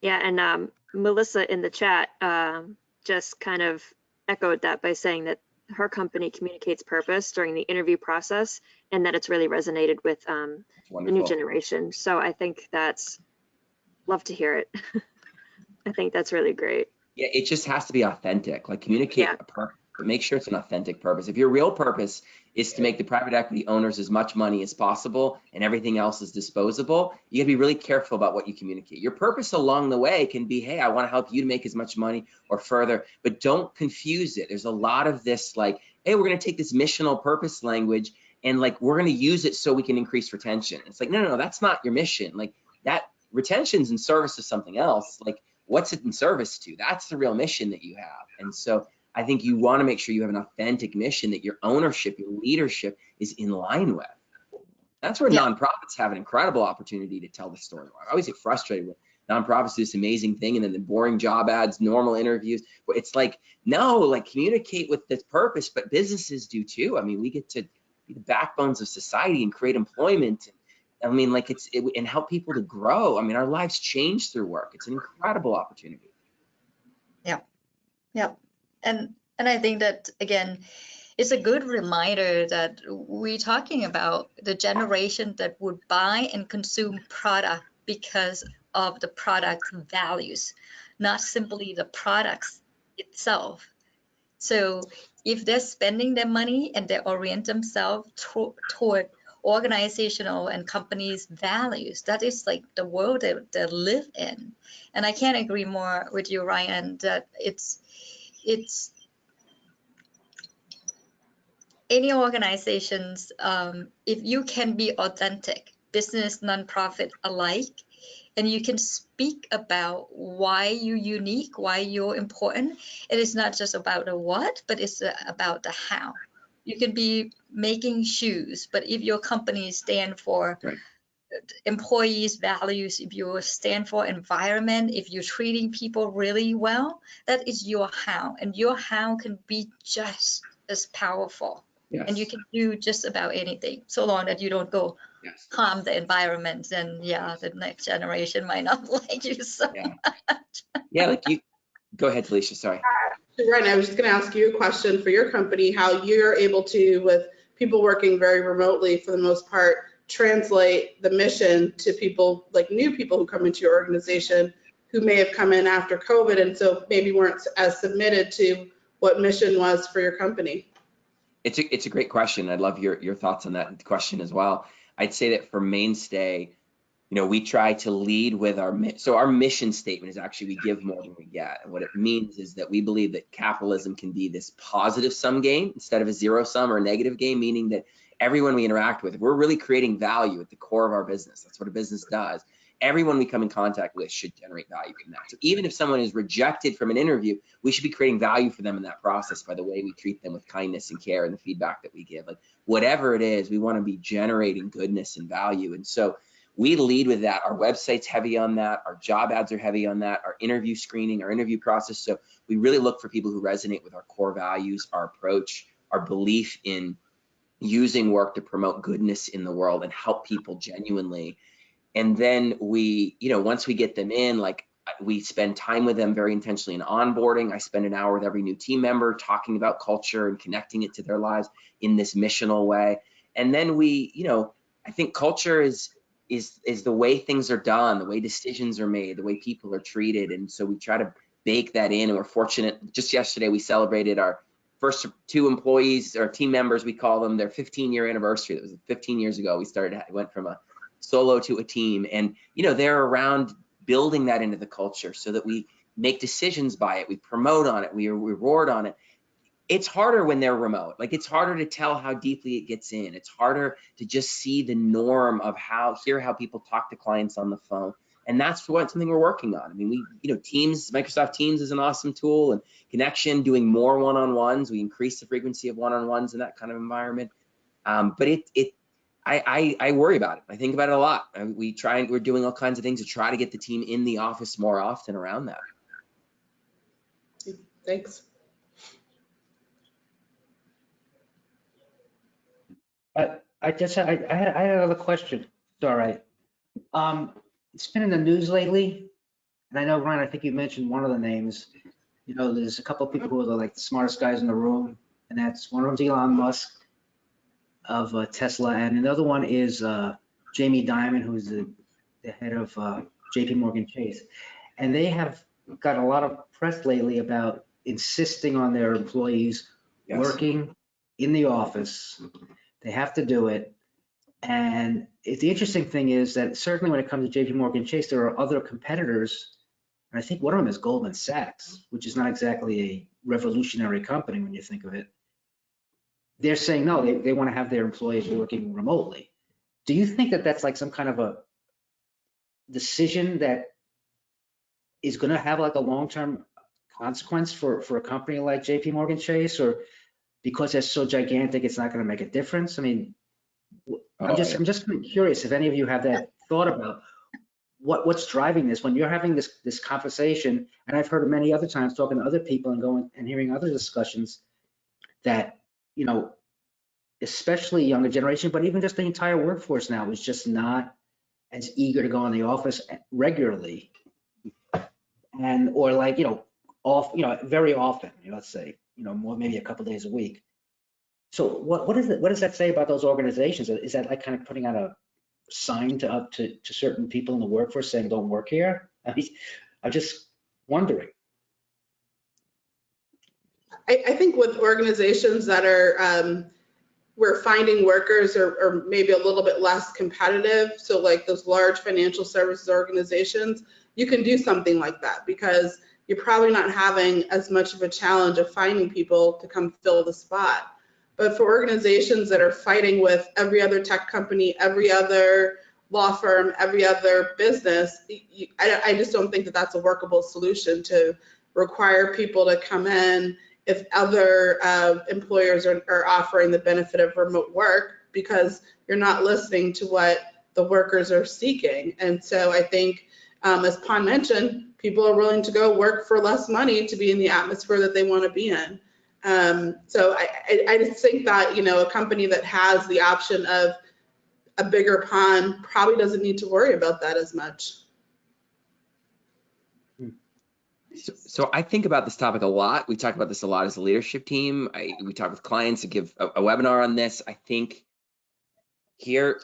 Yeah, and Melissa in the chat just kind of echoed that by saying that her company communicates purpose during the interview process and that it's really resonated with the new generation. So I think that's, love to hear it. I think that's really great. Yeah, it just has to be authentic. Like communicate a purpose, but make sure it's an authentic purpose. If your real purpose is to make the private equity owners as much money as possible and everything else is disposable, you gotta be really careful about what you communicate. Your purpose along the way can be, hey, I want to help you to make as much money or further, but don't confuse it. There's a lot of this like, hey, we're gonna take this missional purpose language and like we're gonna use it so we can increase retention. It's like, no, that's not your mission. Like that retention's in service to something else. Like what's it in service to? That's the real mission that you have. And so I think you want to make sure you have an authentic mission that your ownership, your leadership is in line with. That's where nonprofits have an incredible opportunity to tell the story. I always get frustrated when nonprofits do this amazing thing and then the boring job ads, normal interviews. It's like, no, like communicate with this purpose, but businesses do too. I mean, we get to be the backbones of society and create employment. I mean, like and help people to grow. I mean, our lives change through work. It's an incredible opportunity. Yeah. And I think that, again, it's a good reminder that we're talking about the generation that would buy and consume product because of the product values, not simply the products itself. So if they're spending their money and they orient themselves toward organizational and companies' values, that is like the world they live in. And I can't agree more with you, Ryan, that it's any organizations, if you can be authentic, business, nonprofit alike, and you can speak about why you're unique, why you're important. It is not just about the what, but it's about the how. You can be making shoes, but if your company stand for employees' values, if you stand for environment, if you're treating people really well, that is your how. And your how can be just as powerful. Yes. And you can do just about anything, so long that you don't go harm the environment. And the next generation might not like you so much. Like you, go ahead, Felicia, sorry. Right, I was just gonna ask you a question for your company, how you're able to, with people working very remotely for the most part, translate the mission to people, like new people who come into your organization who may have come in after COVID and so maybe weren't as submitted to what mission was for your company. It's a great question. I'd love your thoughts on that question as well. I'd say that for Mainstay, we try to lead with our mission statement is actually we give more than we get. And what it means is that we believe that capitalism can be this positive sum game instead of a zero sum or a negative game, meaning that everyone we interact with, if we're really creating value at the core of our business, that's what a business does. Everyone we come in contact with should generate value from that. So even if someone is rejected from an interview, we should be creating value for them in that process by the way we treat them with kindness and care and the feedback that we give. Like whatever it is, we want to be generating goodness and value. And so we lead with that. Our website's heavy on that. Our job ads are heavy on that. Our interview screening, our interview process. So we really look for people who resonate with our core values, our approach, our belief in using work to promote goodness in the world and help people genuinely. And then we, once we get them in, like we spend time with them very intentionally in onboarding. I spend an hour with every new team member talking about culture and connecting it to their lives in this missional way. And then we, I think culture is the way things are done, the way decisions are made, the way people are treated. And so we try to bake that in. And we're fortunate. Just yesterday, we celebrated our first 2 employees, or team members, we call them, their 15-year anniversary. That was 15 years ago. We went from a solo to a team, and they're around building that into the culture so that we make decisions by it, we promote on it, we reward on it. It's harder when they're remote. Like it's harder to tell how deeply it gets in. It's harder to just see the norm of hear how people talk to clients on the phone. And that's something we're working on. I mean, Teams, Microsoft Teams is an awesome tool, and Connection, doing more one-on-ones. We increase the frequency of one-on-ones in that kind of environment. But I worry about it. I think about it a lot. We're doing all kinds of things to try to get the team in the office more often around that. Thanks. I had another question. It's all right. It's been in the news lately, and I know, Ryan, I think you mentioned one of the names. You know, there's a couple of people who are like the smartest guys in the room, and that's one of them's Elon Musk of Tesla, and another one is Jamie Dimon, who's the head of JP Morgan Chase. And they have got a lot of press lately about insisting on their employees Yes. working in the office. They have to do it. And the interesting thing is that certainly when it comes to JP Morgan Chase, there are other competitors. And I think one of them is Goldman Sachs, which is not exactly a revolutionary company when you think of it. They're saying, no, they want to have their employees working remotely. Do you think that that's like some kind of a decision that is going to have like a long-term consequence for a company like JP Morgan Chase, or because they're so gigantic, it's not going to make a difference? I mean, I'm just kind of curious if any of you have that thought about what's driving this when you're having this conversation. And I've heard it many other times talking to other people and going and hearing other discussions that, you know, especially younger generation, but even just the entire workforce now is just not as eager to go in the office regularly, and or like, you know, very often, you know, let's say, you know, more maybe a couple days a week. So what does that say about those organizations? Is that like kind of putting out a sign to certain people in the workforce saying don't work here? I mean, I'm just wondering. I think with organizations that are where finding workers are maybe a little bit less competitive, so like those large financial services organizations, you can do something like that because you're probably not having as much of a challenge of finding people to come fill the spot. But for organizations that are fighting with every other tech company, every other law firm, every other business, I just don't think that that's a workable solution to require people to come in if other employers are offering the benefit of remote work, because you're not listening to what the workers are seeking. And so I think, as Pon mentioned, people are willing to go work for less money to be in the atmosphere that they want to be in. So I just think that, you know, a company that has the option of a bigger pond probably doesn't need to worry about that as much. So I think about this topic a lot. We talk about this a lot as a leadership team. We talk with clients to give a webinar on this. I think that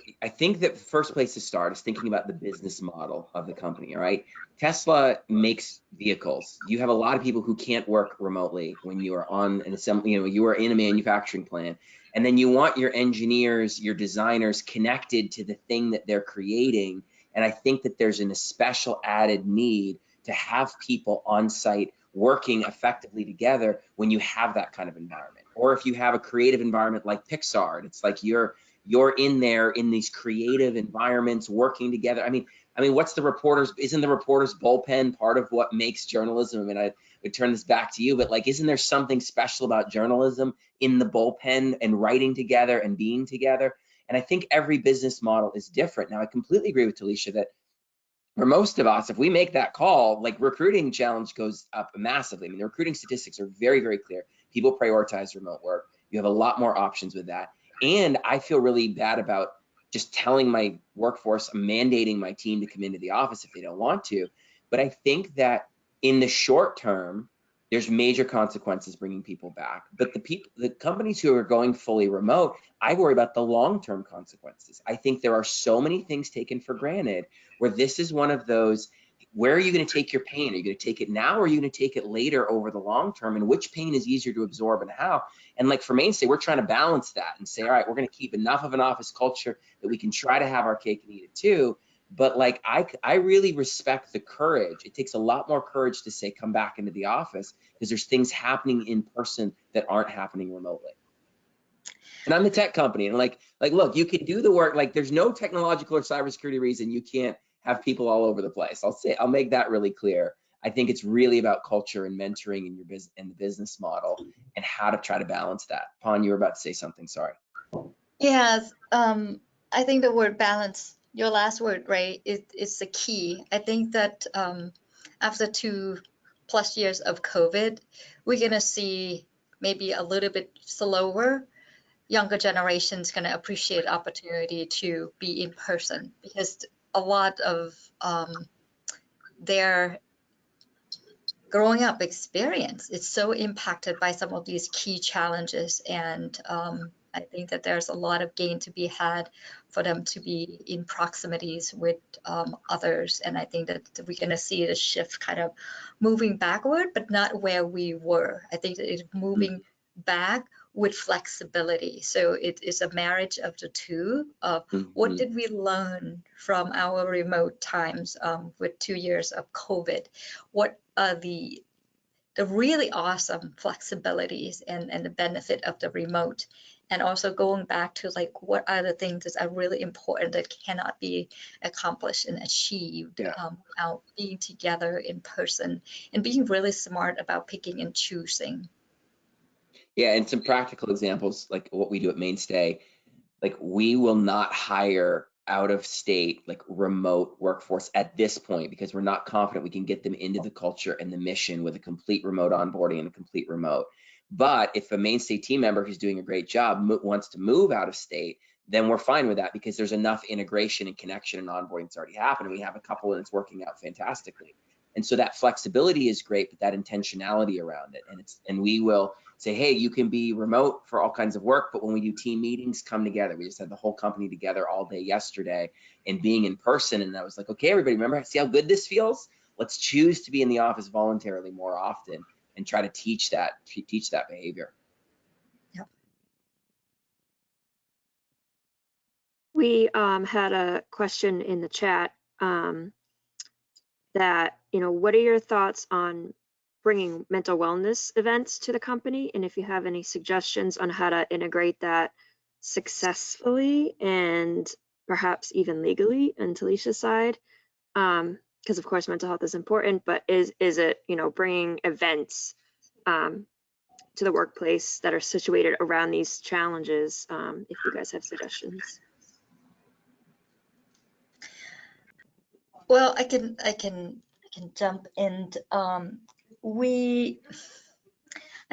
the first place to start is thinking about the business model of the company, all right? Tesla makes vehicles. You have a lot of people who can't work remotely when you are on an assembly, you know, you are in a manufacturing plant, and then you want your engineers, your designers connected to the thing that they're creating. And I think that there's a special added need to have people on site working effectively together when you have that kind of environment. Or if you have a creative environment like Pixar, and it's like you're in there in these creative environments working together. I mean, what's isn't the reporter's bullpen part of what makes journalism? I mean, I would turn this back to you, but like, isn't there something special about journalism in the bullpen and writing together and being together? And I think every business model is different. Now, I completely agree with Talisha that for most of us, if we make that call, like recruiting challenge goes up massively. I mean, the recruiting statistics are very, very clear. People prioritize remote work. You have a lot more options with that. And I feel really bad about just telling my workforce, mandating my team to come into the office if they don't want to. But I think that in the short term, there's major consequences bringing people back. But the companies who are going fully remote, I worry about the long-term consequences. I think there are so many things taken for granted where this is one of those, where are you going to take your pain? Are you going to take it now, or are you going to take it later over the long term? And which pain is easier to absorb and how? And like for Mainstay, we're trying to balance that and say, all right, we're going to keep enough of an office culture that we can try to have our cake and eat it too. But like, I really respect the courage. It takes a lot more courage to say, come back into the office, because there's things happening in person that aren't happening remotely. And I'm the tech company, and like, look, you can do the work. Like, there's no technological or cybersecurity reason you can't have people all over the place. I'll make that really clear. I think it's really about culture and mentoring in your business and the business model and how to try to balance that. Pon, you were about to say something. Sorry. Yes. I think the word balance, your last word, Ray, is the key. I think that after 2+ years of COVID, we're going to see maybe a little bit slower. Younger generations going to appreciate opportunity to be in person, because a lot of their growing up experience is so impacted by some of these key challenges. And I think that there's a lot of gain to be had for them to be in proximities with others. And I think that we're going to see the shift kind of moving backward, but not where we were. I think that it's moving back with flexibility. So it is a marriage of the two of what did we learn from our remote times with 2 years of COVID? What are the really awesome flexibilities and the benefit of the remote? And also going back to like, what are the things that are really important that cannot be accomplished and achieved without being together in person, and being really smart about picking and choosing. Yeah, and some practical examples, like what we do at Mainstay, like we will not hire out of state, like remote workforce at this point, because we're not confident we can get them into the culture and the mission with a complete remote onboarding and a complete remote. But if a Mainstay team member who's doing a great job wants to move out of state, then we're fine with that, because there's enough integration and connection and onboarding that's already happened. We have a couple and it's working out fantastically. And so that flexibility is great, but that intentionality around it, and we will say, hey, you can be remote for all kinds of work, but when we do team meetings, come together. We just had the whole company together all day yesterday and being in person. And I was like, okay, everybody, remember, see how good this feels? Let's choose to be in the office voluntarily more often and try to teach that behavior. Yep. We had a question in the chat that, what are your thoughts on bringing mental wellness events to the company? And if you have any suggestions on how to integrate that successfully and perhaps even legally on Talisha's side, because of course mental health is important, but is it, bringing events to the workplace that are situated around these challenges, if you guys have suggestions? Well, I can jump in. I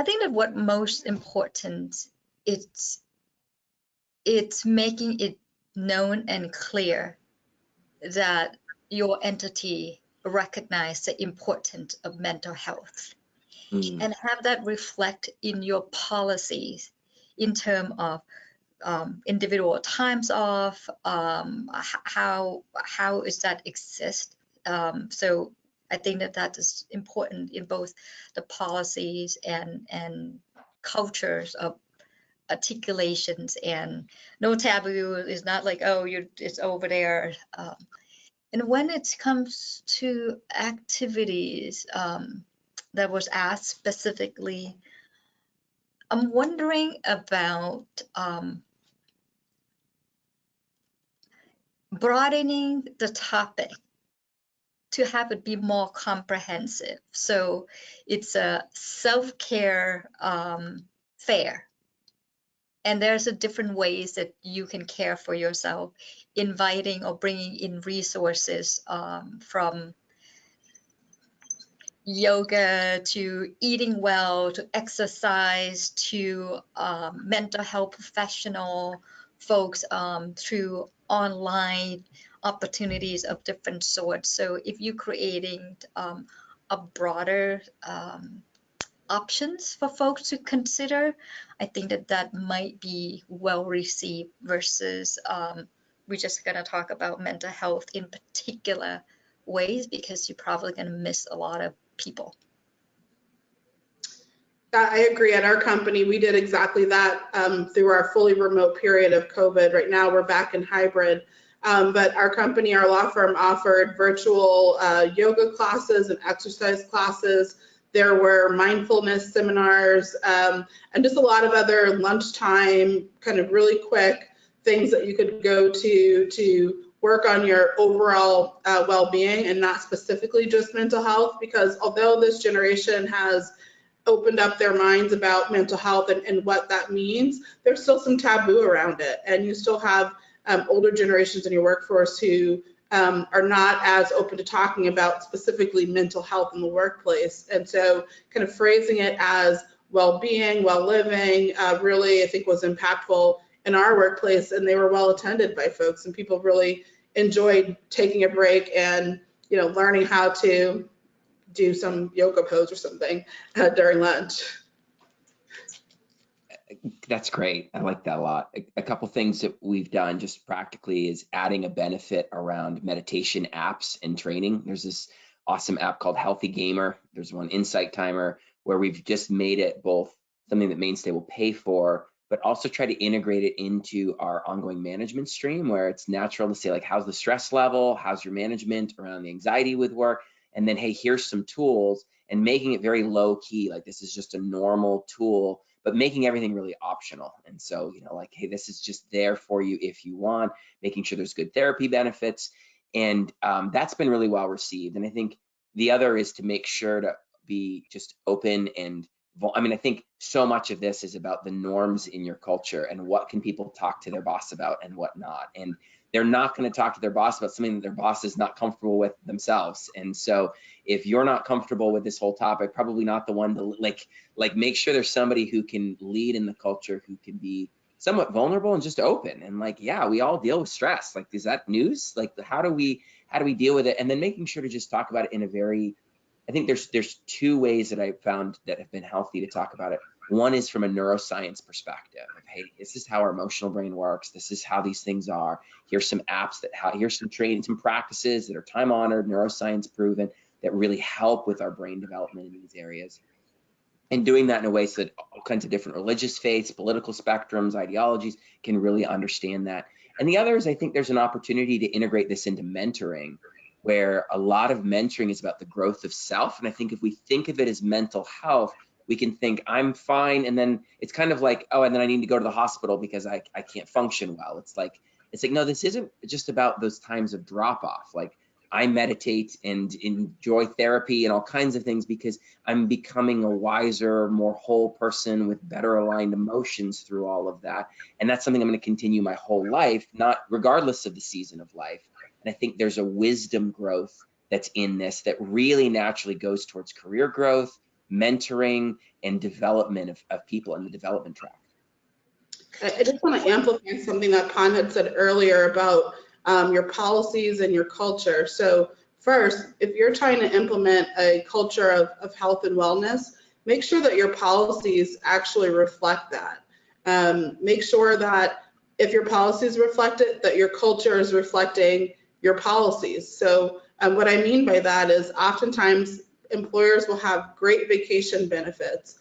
think that what most important, it's making it known and clear that your entity recognize the importance of mental health, and have that reflect in your policies in terms of individual times off, how is that exist. So I think that is important in both the policies and cultures of articulations, and no taboo is not like, oh, it's over there. And when it comes to activities that was asked specifically, I'm wondering about broadening the topic to have it be more comprehensive. So it's a self-care fair. And there's a different ways that you can care for yourself, inviting or bringing in resources from yoga to eating well to exercise to mental health professional folks through online opportunities of different sorts. So if you're creating a broader options for folks to consider, I think that might be well received versus we're just going to talk about mental health in particular ways, because you're probably going to miss a lot of people. I agree. At our company, we did exactly that through our fully remote period of COVID. Right now, we're back in hybrid. But our company, our law firm, offered virtual yoga classes and exercise classes. There were mindfulness seminars and just a lot of other lunchtime, kind of really quick things that you could go to work on your overall well-being, and not specifically just mental health. Because although this generation has opened up their minds about mental health and what that means, there's still some taboo around it, and you still have older generations in your workforce who are not as open to talking about specifically mental health in the workplace. And so kind of phrasing it as well-being, well-living really, I think, was impactful in our workplace, and they were well attended by folks, and people really enjoyed taking a break and, you know, learning how to do some yoga pose or something during lunch. That's great. I like that a lot. A couple things that we've done just practically is adding a benefit around meditation apps and training. There's this awesome app called Healthy Gamer. There's one Insight Timer where we've just made it both something that Mainstay will pay for, but also try to integrate it into our ongoing management stream where it's natural to say, like, how's the stress level? How's your management around the anxiety with work? And then, hey, here's some tools, and making it very low key. Like, this is just a normal tool, but making everything really optional. And so, you know, like, hey, this is just there for you if you want, making sure there's good therapy benefits. And that's been really well received. And I think the other is to make sure to be just open and, I mean, I think so much of this is about the norms in your culture and what can people talk to their boss about and what not. And they're not going to talk to their boss about something that their boss is not comfortable with themselves. And so if you're not comfortable with this whole topic, probably not the one to like make sure there's somebody who can lead in the culture, who can be somewhat vulnerable and just open. And like, yeah, we all deal with stress. Like, is that news? Like, how do we deal with it? And then making sure to just talk about it in a very, I think there's two ways that I've found that have been healthy to talk about it. One is from a neuroscience perspective of, hey, this is how our emotional brain works. This is how these things are. Here's some apps here's some training, some practices that are time honored, neuroscience proven, that really help with our brain development in these areas. And doing that in a way so that all kinds of different religious faiths, political spectrums, ideologies can really understand that. And the other is, I think there's an opportunity to integrate this into mentoring, where a lot of mentoring is about the growth of self. And I think if we think of it as mental health, we can think I'm fine. And then it's kind of like, oh, and then I need to go to the hospital because I can't function well. It's like, no, this isn't just about those times of drop off. Like, I meditate and enjoy therapy and all kinds of things because I'm becoming a wiser, more whole person with better aligned emotions through all of that. And that's something I'm going to continue my whole life, not regardless of the season of life. And I think there's a wisdom growth that's in this that really naturally goes towards career growth, mentoring, and development of people in the development track. I just want to amplify something that Pon had said earlier about your policies and your culture. So first, if you're trying to implement a culture of health and wellness, make sure that your policies actually reflect that. Make sure that if your policies reflect it, that your culture is reflecting your policies. So what I mean by that is oftentimes employers will have great vacation benefits,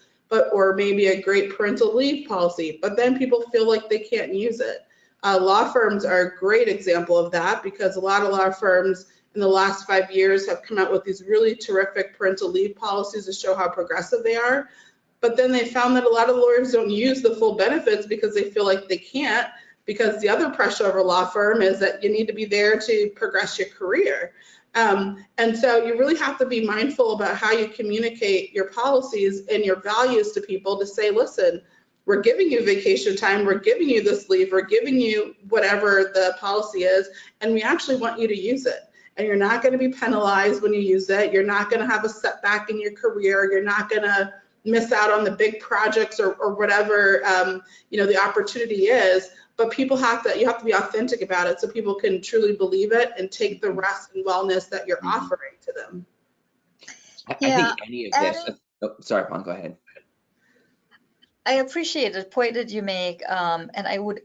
or maybe a great parental leave policy, but then people feel like they can't use it. Law firms are a great example of that because a lot of law firms in the last 5 years have come out with these really terrific parental leave policies to show how progressive they are. But then they found that a lot of lawyers don't use the full benefits because they feel like they can't, because the other pressure of a law firm is that you need to be there to progress your career. And so you really have to be mindful about how you communicate your policies and your values to people to say, listen, we're giving you vacation time, we're giving you this leave, we're giving you whatever the policy is, and we actually want you to use it. And you're not going to be penalized when you use it. You're not going to have a setback in your career. You're not going to miss out on the big projects or whatever the opportunity is. But you have to be authentic about it so people can truly believe it and take the rest and wellness that you're offering to them. I think any of this. Oh, sorry, Pon, go ahead. I appreciate the point that you make, and I would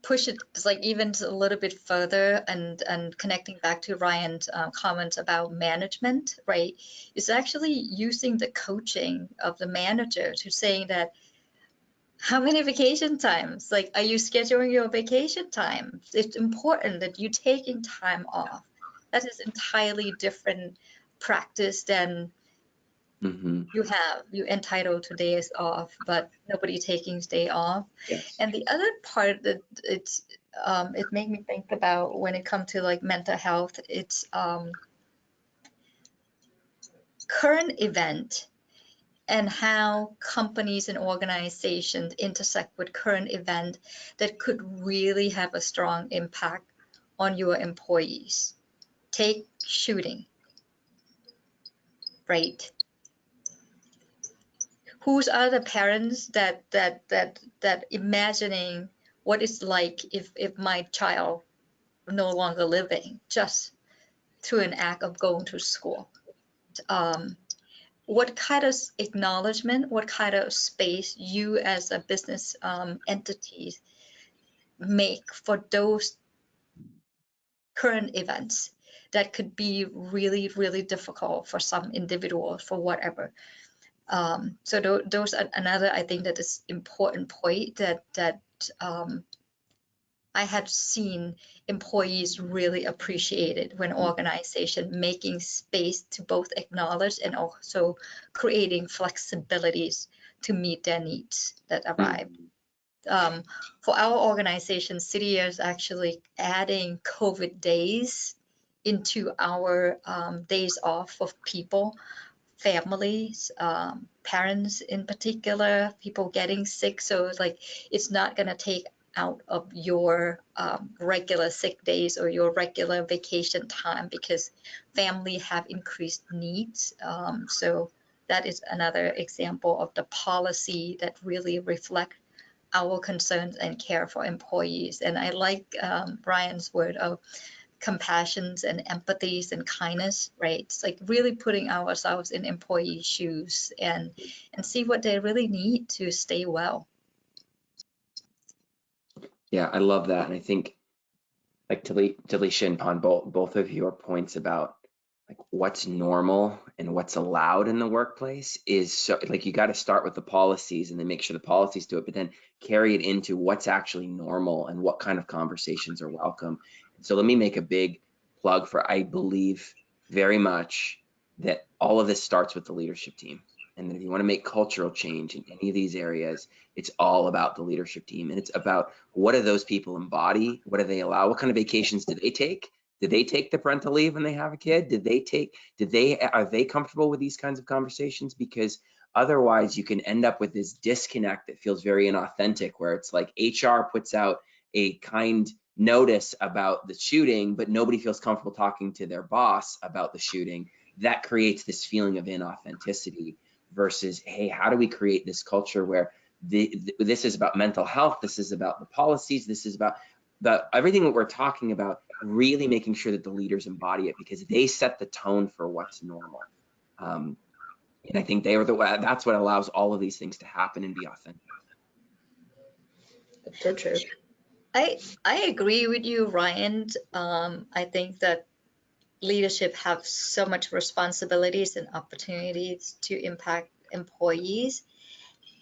push it like even a little bit further, and connecting back to Ryan's comment about management, right? It's actually using the coaching of the manager to saying that, how many vacation times? Like, are you scheduling your vacation time? It's important that you're taking time off. That is entirely different practice than you're entitled to days off, but nobody taking day off. Yes. And the other part that it made me think about when it comes to like mental health, it's current event and how companies and organizations intersect with current events that could really have a strong impact on your employees. Take shooting, right? Whose are the parents that imagining what it's like if my child no longer living just through an act of going to school? What kind of acknowledgement, what kind of space you as a business entity make for those current events that could be really, really difficult for some individuals for whatever. So those are another, I think that is important point that I had seen employees really appreciate it when organization making space to both acknowledge and also creating flexibilities to meet their needs that arrive. For our organization, City is actually adding COVID days into our days off of people, families, parents in particular, people getting sick. So it's like, it's not going to take out of your regular sick days or your regular vacation time because family have increased needs. So that is another example of the policy that really reflect our concerns and care for employees. And I like Brian's word of compassions and empathies and kindness, right? It's like really putting ourselves in employee shoes and see what they really need to stay well. Yeah, I love that. And I think like Talisha and Pon, both of your points about like what's normal and what's allowed in the workplace is so like you got to start with the policies and then make sure the policies do it, but then carry it into what's actually normal and what kind of conversations are welcome. So let me make a big plug for, I believe very much that all of this starts with the leadership team. And that if you want to make cultural change in any of these areas, it's all about the leadership team. And it's about what do those people embody? What do they allow? What kind of vacations do they take? Did they take the parental leave when they have a kid? Are they comfortable with these kinds of conversations? Because otherwise you can end up with this disconnect that feels very inauthentic, where it's like HR puts out a kind notice about the shooting, but nobody feels comfortable talking to their boss about the shooting. That creates this feeling of inauthenticity versus, hey, how do we create this culture where this is about mental health, this is about the policies, this is about everything that we're talking about, really making sure that the leaders embody it because they set the tone for what's normal. And I think that's what allows all of these things to happen and be authentic. That's so true. I agree with you, Ryan. I think that leadership have so much responsibilities and opportunities to impact employees.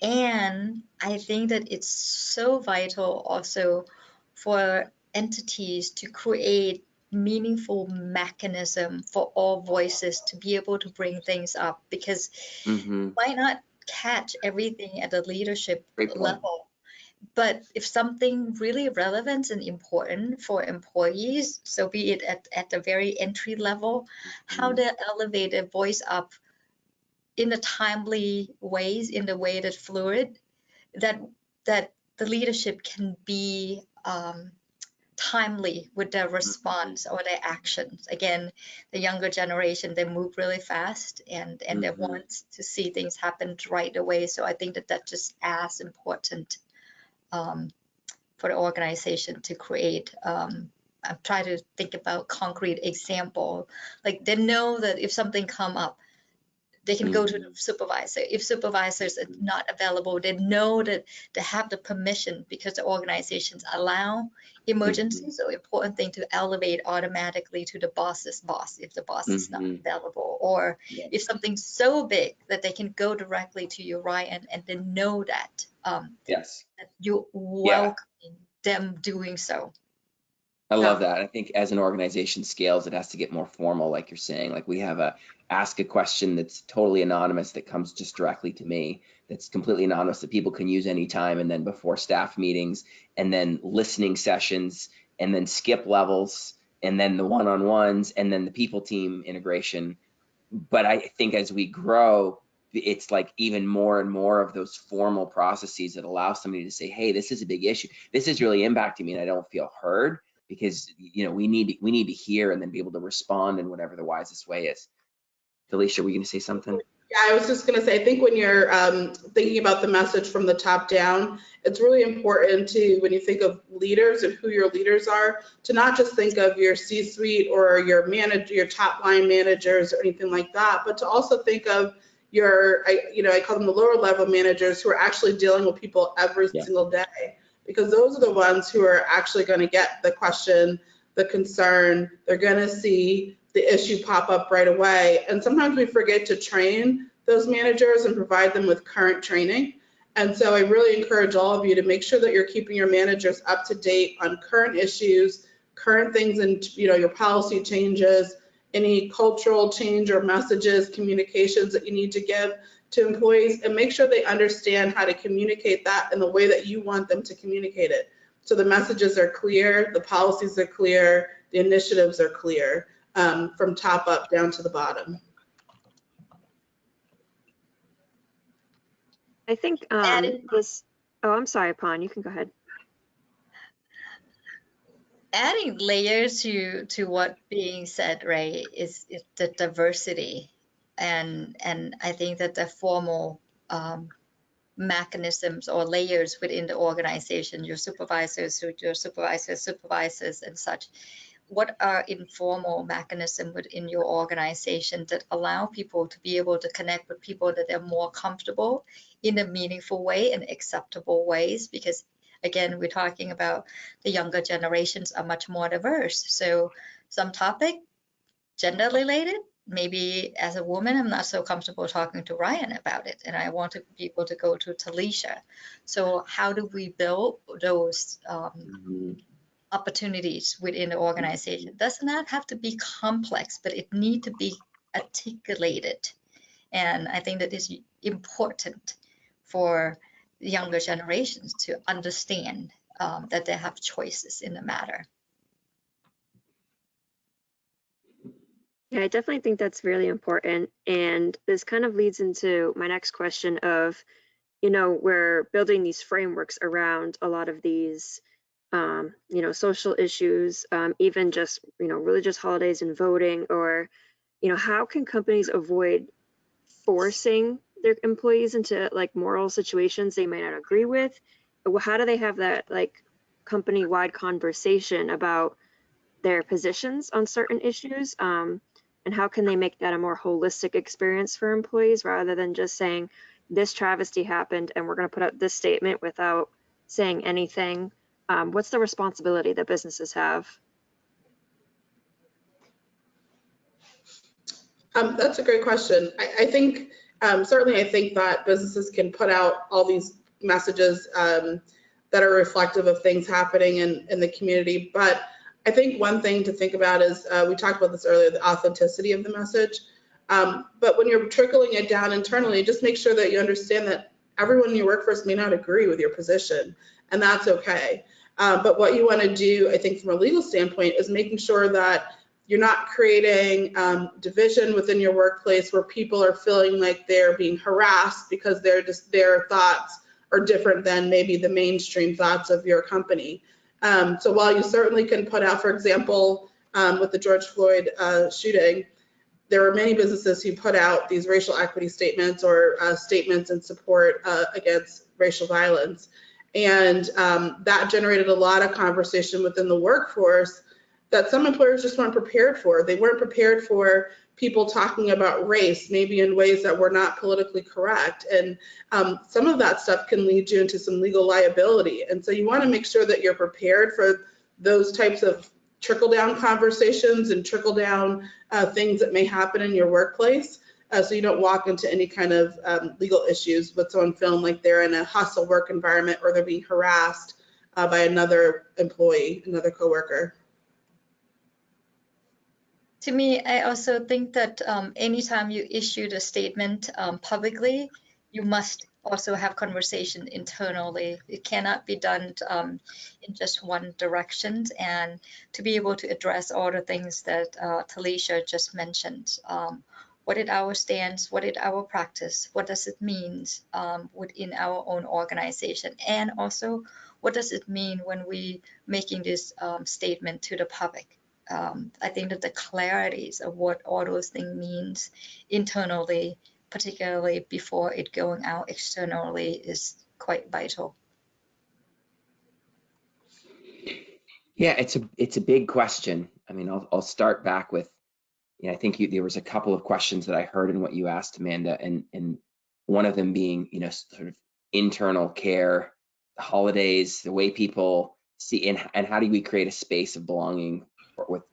And I think that it's so vital also for entities to create meaningful mechanism for all voices to be able to bring things up, because why not catch everything at the leadership level? But if something really relevant and important for employees, so be it at the very entry level, how to elevate their voice up in a timely ways, in the way that's fluid, that the leadership can be timely with their response or their actions. Again, the younger generation, they move really fast and they want to see things happen right away. So I think that that's just as important for the organization to create. I'm trying to think about concrete example. Like they know that if something come up, they can go to the supervisor. If supervisors are not available, they know that they have the permission because the organizations allow emergencies. So important thing to elevate automatically to the boss's boss if the boss is not available, or if something's so big that they can go directly to you, Ryan, and they know that that you welcoming them doing so. I love that. I think as an organization scales, it has to get more formal, like you're saying. Like we have ask a question that's totally anonymous that comes just directly to me, that's completely anonymous, that people can use anytime, and then before staff meetings, and then listening sessions, and then skip levels, and then the one-on-ones, and then the people team integration. But I think as we grow, it's like even more and more of those formal processes that allow somebody to say, hey, this is a big issue. This is really impacting me and I don't feel heard, because we need to hear and then be able to respond in whatever the wisest way is. Felicia, were you going to say something? Yeah, I was just going to say, I think when you're thinking about the message from the top down, it's really important to, when you think of leaders and who your leaders are, to not just think of your C-suite or your manager, your top line managers or anything like that, but to also think of your, I call them the lower level managers who are actually dealing with people every single day, because those are the ones who are actually going to get the question, the concern. They're going to see the issue pop up right away. And sometimes we forget to train those managers and provide them with current training. And so I really encourage all of you to make sure that you're keeping your managers up to date on current issues, current things, and your policy changes, any cultural change or messages, communications that you need to give to employees, and make sure they understand how to communicate that in the way that you want them to communicate it. So the messages are clear, the policies are clear, the initiatives are clear. From top up down to the bottom. I think I'm sorry, Pon, you can go ahead. Adding layers to what being said, right, is the diversity, and I think that the formal mechanisms or layers within the organization, your supervisors, and such. What are informal mechanisms within your organization that allow people to be able to connect with people that they're more comfortable in a meaningful way and acceptable ways? Because again, we're talking about the younger generations are much more diverse. So some topic, gender related, maybe as a woman, I'm not so comfortable talking to Ryan about it, and I want to be able to go to Talisha. So how do we build those opportunities within the organization? It does not have to be complex, but it needs to be articulated. And I think that is important for the younger generations to understand that they have choices in the matter. Yeah, I definitely think that's really important. And this kind of leads into my next question of, we're building these frameworks around a lot of these social issues, even just, religious holidays and voting, or, how can companies avoid forcing their employees into like moral situations they might not agree with? How do they have that like company-wide conversation about their positions on certain issues? And how can they make that a more holistic experience for employees rather than just saying this travesty happened and we're going to put out this statement without saying anything? What's the responsibility that businesses have? That's a great question. I think certainly I think that businesses can put out all these messages that are reflective of things happening in the community. But I think one thing to think about is, we talked about this earlier, the authenticity of the message. But when you're trickling it down internally, just make sure that you understand that everyone in your workforce may not agree with your position, and that's okay. But what you want to do, I think, from a legal standpoint, is making sure that you're not creating division within your workplace where people are feeling like they're being harassed because their thoughts are different than maybe the mainstream thoughts of your company. So while you certainly can put out, for example, with the George Floyd shooting, there were many businesses who put out these racial equity statements or statements in support against racial violence. And that generated a lot of conversation within the workforce that some employers just weren't prepared for. They weren't prepared for people talking about race, maybe in ways that were not politically correct. And some of that stuff can lead you into some legal liability. And so you want to make sure that you're prepared for those types of trickle-down conversations and trickle-down things that may happen in your workplace, so you don't walk into any kind of legal issues with someone feeling like they're in a hostile work environment or they're being harassed by another employee, another coworker. To me, I also think that anytime you issue a statement publicly, you must also have conversation internally. It cannot be done in just one direction. And to be able to address all the things that Talisha just mentioned, what is our stance, what is our practice, what does it mean within our own organization, and also what does it mean when we making this statement to the public. I think that the clarities of what all those things means internally, particularly before it going out externally, is quite vital. Yeah, it's a big question. I mean, I'll start back with, I think there was a couple of questions that I heard in what you asked, Amanda, and one of them being, sort of internal care, the holidays, the way people see, and how do we create a space of belonging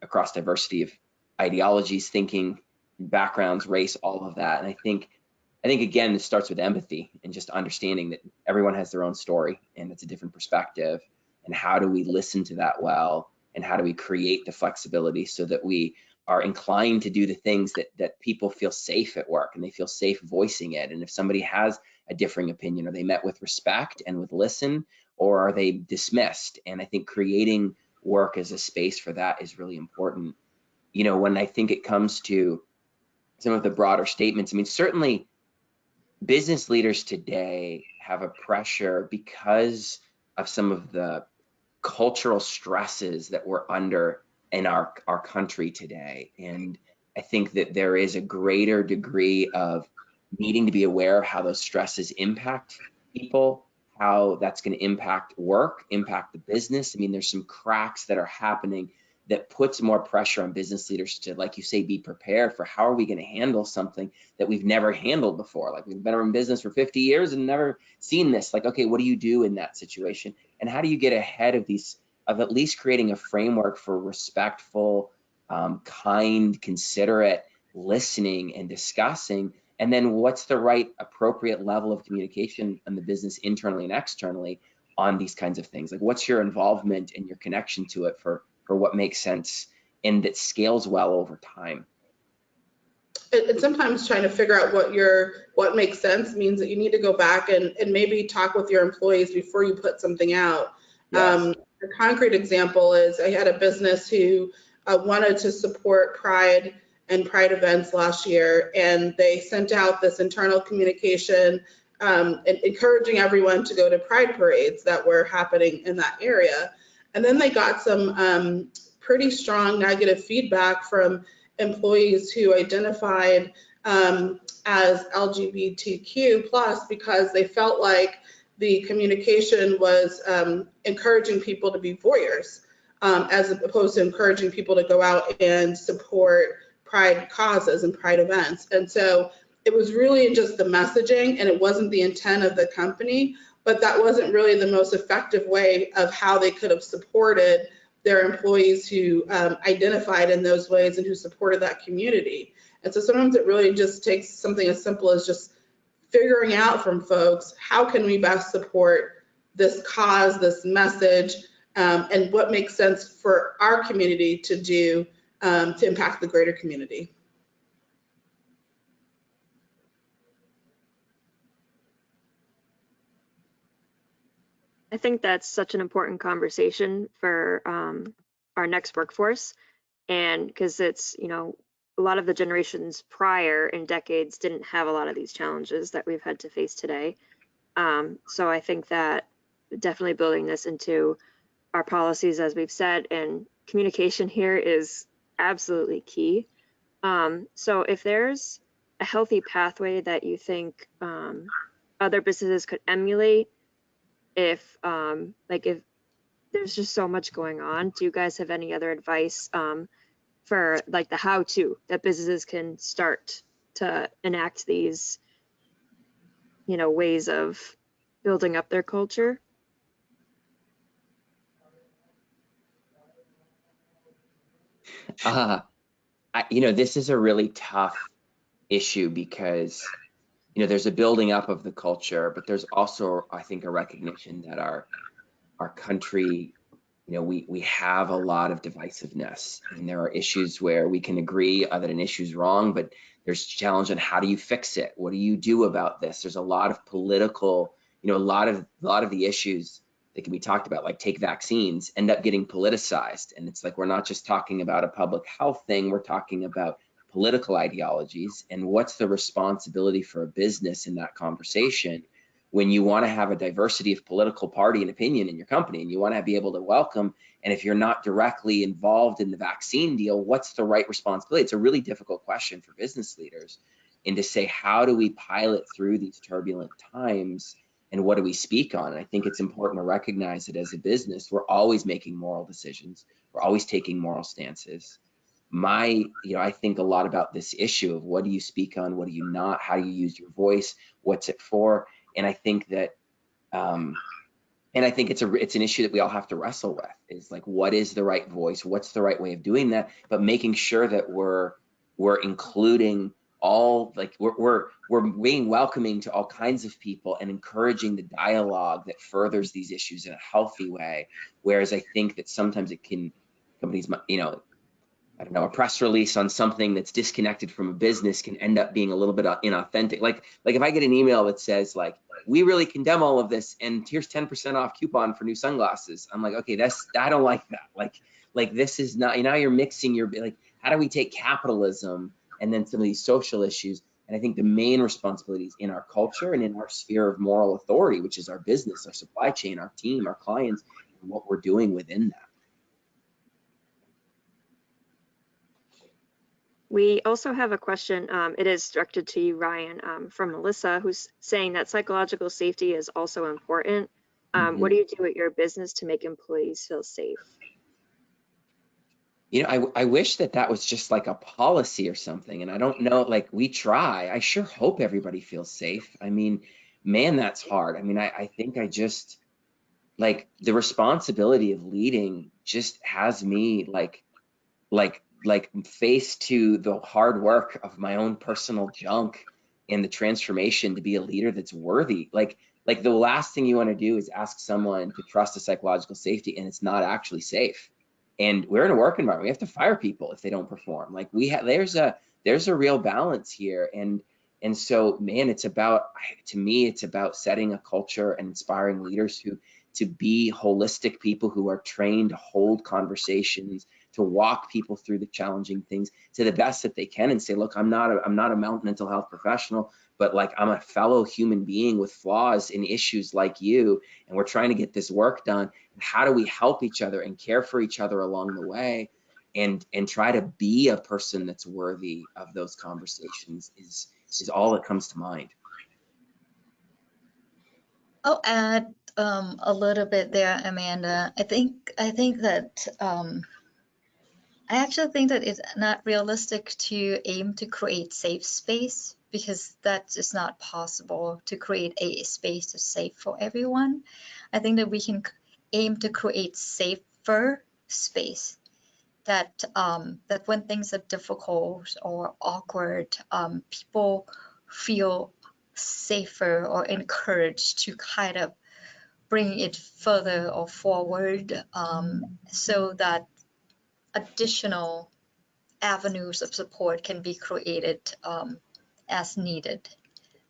across diversity of ideologies, thinking, backgrounds, race, all of that. And I think again, it starts with empathy and just understanding that everyone has their own story and it's a different perspective. And how do we listen to that well? And how do we create the flexibility so that we are inclined to do the things that people feel safe at work and they feel safe voicing it? And if somebody has a differing opinion, are they met with respect and with listen, or are they dismissed? And I think creating work as a space for that is really important. When I think it comes to some of the broader statements, I mean, certainly business leaders today have a pressure because of some of the cultural stresses that we're under in our country today. And I think that there is a greater degree of needing to be aware of how those stresses impact people, how that's going to impact work, impact the business. I mean, there's some cracks that are happening that puts more pressure on business leaders to, like you say, be prepared for how are we going to handle something that we've never handled before. Like, we've been in business for 50 years and never seen this. Like, okay, what do you do in that situation? And how do you get ahead of these, of at least creating a framework for respectful, kind, considerate listening and discussing? And then what's the right appropriate level of communication in the business internally and externally on these kinds of things? Like, what's your involvement and your connection to it for what makes sense and that scales well over time? And sometimes trying to figure out what makes sense means that you need to go back and maybe talk with your employees before you put something out. Yes. A concrete example is I had a business who wanted to support Pride and Pride events last year, and they sent out this internal communication encouraging everyone to go to Pride parades that were happening in that area. And then they got some pretty strong negative feedback from employees who identified as LGBTQ plus because they felt like the communication was encouraging people to be voyeurs as opposed to encouraging people to go out and support Pride causes and Pride events. And so it was really just the messaging, and it wasn't the intent of the company, but that wasn't really the most effective way of how they could have supported their employees who identified in those ways and who supported that community. And so sometimes it really just takes something as simple as just figuring out from folks, how can we best support this cause, this message, and what makes sense for our community to do to impact the greater community. I think that's such an important conversation for our next workforce. And because it's, a lot of the generations prior in decades didn't have a lot of these challenges that we've had to face today. So I think that definitely building this into our policies, as we've said, and communication here is absolutely key. So if there's a healthy pathway that you think other businesses could emulate, if there's just so much going on, do you guys have any other advice for like the how-to that businesses can start to enact these, ways of building up their culture? This is a really tough issue because there's a building up of the culture, but there's also, I think, a recognition that our country, we have a lot of divisiveness, and there are issues where we can agree that an issue is wrong, but there's a challenge on how do you fix it? What do you do about this? There's a lot of political, a lot of the issues that can be talked about, like take vaccines, end up getting politicized. And it's like, we're not just talking about a public health thing, we're talking about political ideologies, and what's the responsibility for a business in that conversation when you want to have a diversity of political party and opinion in your company, and you want to be able to welcome, and if you're not directly involved in the vaccine deal, what's the right responsibility? It's a really difficult question for business leaders, and to say, how do we pilot through these turbulent times, and what do we speak on? And I think it's important to recognize that as a business, we're always making moral decisions. We're always taking moral stances. I think a lot about this issue of what do you speak on, what do you not, how do you use your voice, what's it for? And I think that, it's an issue that we all have to wrestle with, is like, what is the right voice? What's the right way of doing that? But making sure that we're including all, like, we're being welcoming to all kinds of people and encouraging the dialogue that furthers these issues in a healthy way. Whereas I think that sometimes companies, I don't know, a press release on something that's disconnected from a business can end up being a little bit inauthentic. Like if I get an email that says, like, we really condemn all of this, and here's 10% off coupon for new sunglasses. I'm like, okay, I don't like that. Like this is not, you're mixing how do we take capitalism and then some of these social issues? And I think the main responsibility is in our culture and in our sphere of moral authority, which is our business, our supply chain, our team, our clients, and what we're doing within that. We also have a question, it is directed to you, Ryan, from Melissa, who's saying that psychological safety is also important. What do you do at your business to make employees feel safe? I wish that was just like a policy or something, and I don't know, like, we try. I sure hope everybody feels safe. I mean, man, that's hard. I mean, I think I just, like, the responsibility of leading just has me like face to the hard work of my own personal junk and the transformation to be a leader that's worthy. Like the last thing you want to do is ask someone to trust a psychological safety and it's not actually safe. And we're in a work environment. We have to fire people if they don't perform. Like, there's a real balance here. And so, man, to me, it's about setting a culture and inspiring leaders to be holistic people who are trained to hold conversations, to walk people through the challenging things to the best that they can, and say, look, I'm not a mental health professional, but, like, I'm a fellow human being with flaws and issues like you, and we're trying to get this work done. And how do we help each other and care for each other along the way, and try to be a person that's worthy of those conversations is all that comes to mind. I'll add a little bit there, Amanda. I actually think that it's not realistic to aim to create safe space, because that is not possible to create a space that's safe for everyone. I think that we can aim to create safer space, that when things are difficult or awkward, people feel safer or encouraged to kind of bring it further or forward, so that additional avenues of support can be created as needed.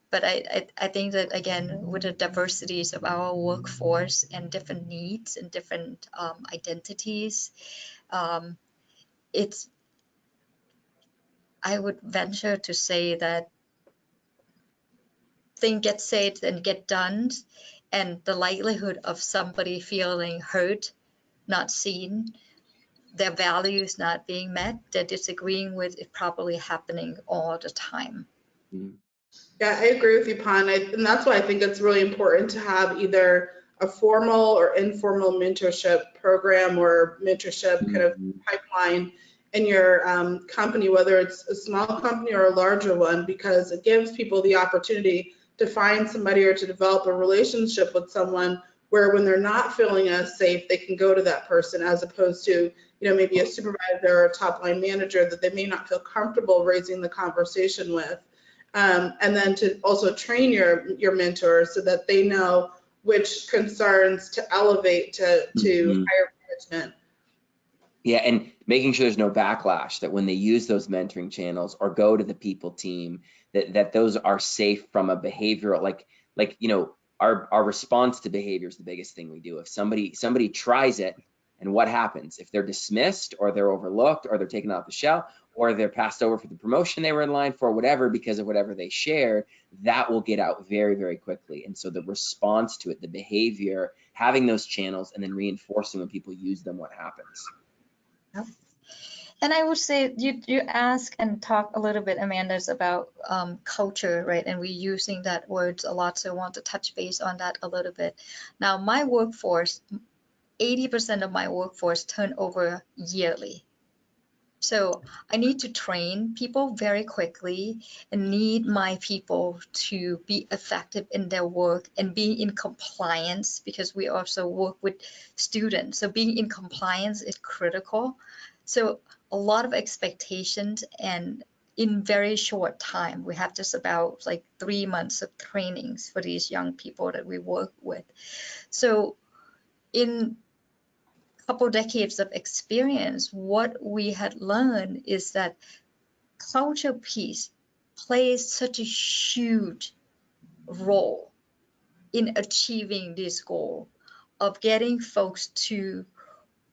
But I think that, again, with the diversities of our workforce and different needs and different identities, I would venture to say that things get said and get done, and the likelihood of somebody feeling hurt, not seen, their values not being met, they're disagreeing with, it probably happening all the time. Yeah, I agree with you, Pon. And that's why I think it's really important to have either a formal or informal mentorship program or mentorship kind of pipeline in your company, whether it's a small company or a larger one, because it gives people the opportunity to find somebody or to develop a relationship with someone where, when they're not feeling as safe, they can go to that person, as opposed to, maybe a supervisor or a top line manager that they may not feel comfortable raising the conversation with. And then to also train your mentors so that they know which concerns to elevate to higher management. Yeah, and making sure there's no backlash, that when they use those mentoring channels or go to the people team, that those are safe from a behavioral, our response to behavior is the biggest thing we do. If somebody tries it And what happens if they're dismissed or they're overlooked or they're taken off the shelf or they're passed over for the promotion they were in line for, whatever, because of whatever they shared, that will get out very, very quickly. And so the response to it, the behavior, having those channels and then reinforcing when people use them, what happens. Yep. And I would say you ask and talk a little bit, Amanda, about culture, right? And we're using that word a lot, so I want to touch base on that a little bit. Now, my workforce, 80% of my workforce turn over yearly. So I need to train people very quickly and need my people to be effective in their work and be in compliance, because we also work with students. So being in compliance is critical. So a lot of expectations, and in very short time, we have just about like 3 months of trainings for these young people that we work with. So in couple decades of experience, what we had learned is that culture piece plays such a huge role in achieving this goal of getting folks to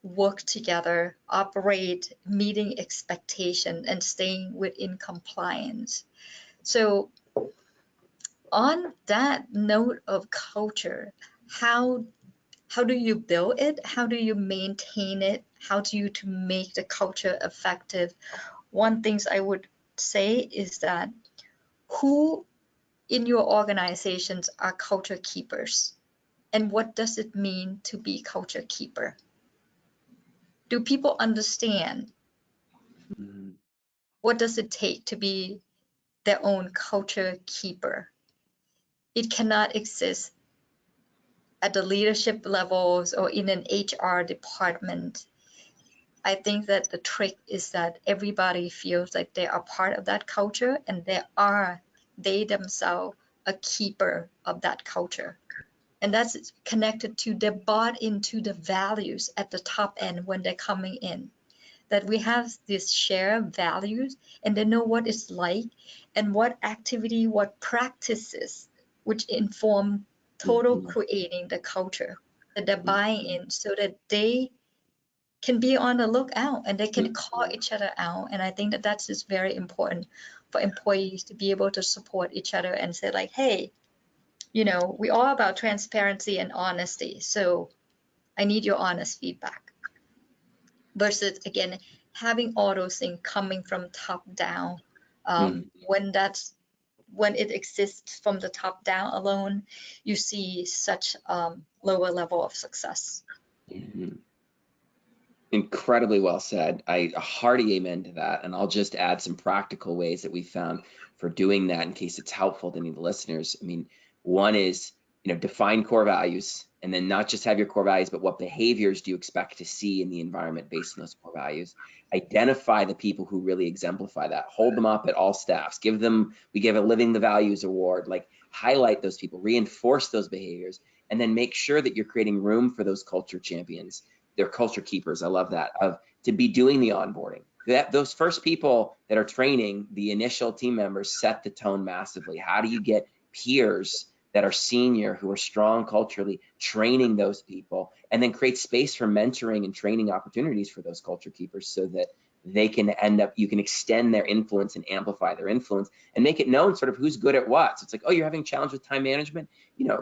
work together, operate, meeting expectation, and staying within compliance. So on that note of culture, how do you build it? How do you maintain it? How do you to make the culture effective? One thing I would say is that who in your organizations are culture keepers? And what does it mean to be culture keeper? Do people understand what does it take to be their own culture keeper? It cannot exist at the leadership levels or in an HR department. I think that the trick is that everybody feels like they are part of that culture and they themselves a keeper of that culture. And that's connected to they're bought into the values at the top end when they're coming in. That we have this shared values and they know what it's like and what activity, what practices which inform total creating the culture, that they're buying in so that they can be on the lookout and they can call each other out. And I think that that's just very important for employees to be able to support each other and say like, hey, you know, we're all about transparency and honesty. So I need your honest feedback. Versus again, having all those things coming from top down. When it exists from the top down alone, you see such lower level of success. Incredibly well said. A hearty amen to that. And I'll just add some practical ways that we found for doing that in case it's helpful to any of the listeners. I mean, one is, define core values, and then not just have your core values, but what behaviors do you expect to see in the environment based on those core values? Identify the people who really exemplify that. Hold them up at all staffs. We give a Living the Values award, like highlight those people, reinforce those behaviors, and then make sure that you're creating room for those culture champions. They're culture keepers. I love that, to be doing the onboarding. Those first people that are training, the initial team members, set the tone massively. How do you get peers that are senior, who are strong culturally, training those people, and then create space for mentoring and training opportunities for those culture keepers so that they can you can extend their influence and amplify their influence and make it known sort of who's good at what. So it's like, oh, you're having a challenge with time management?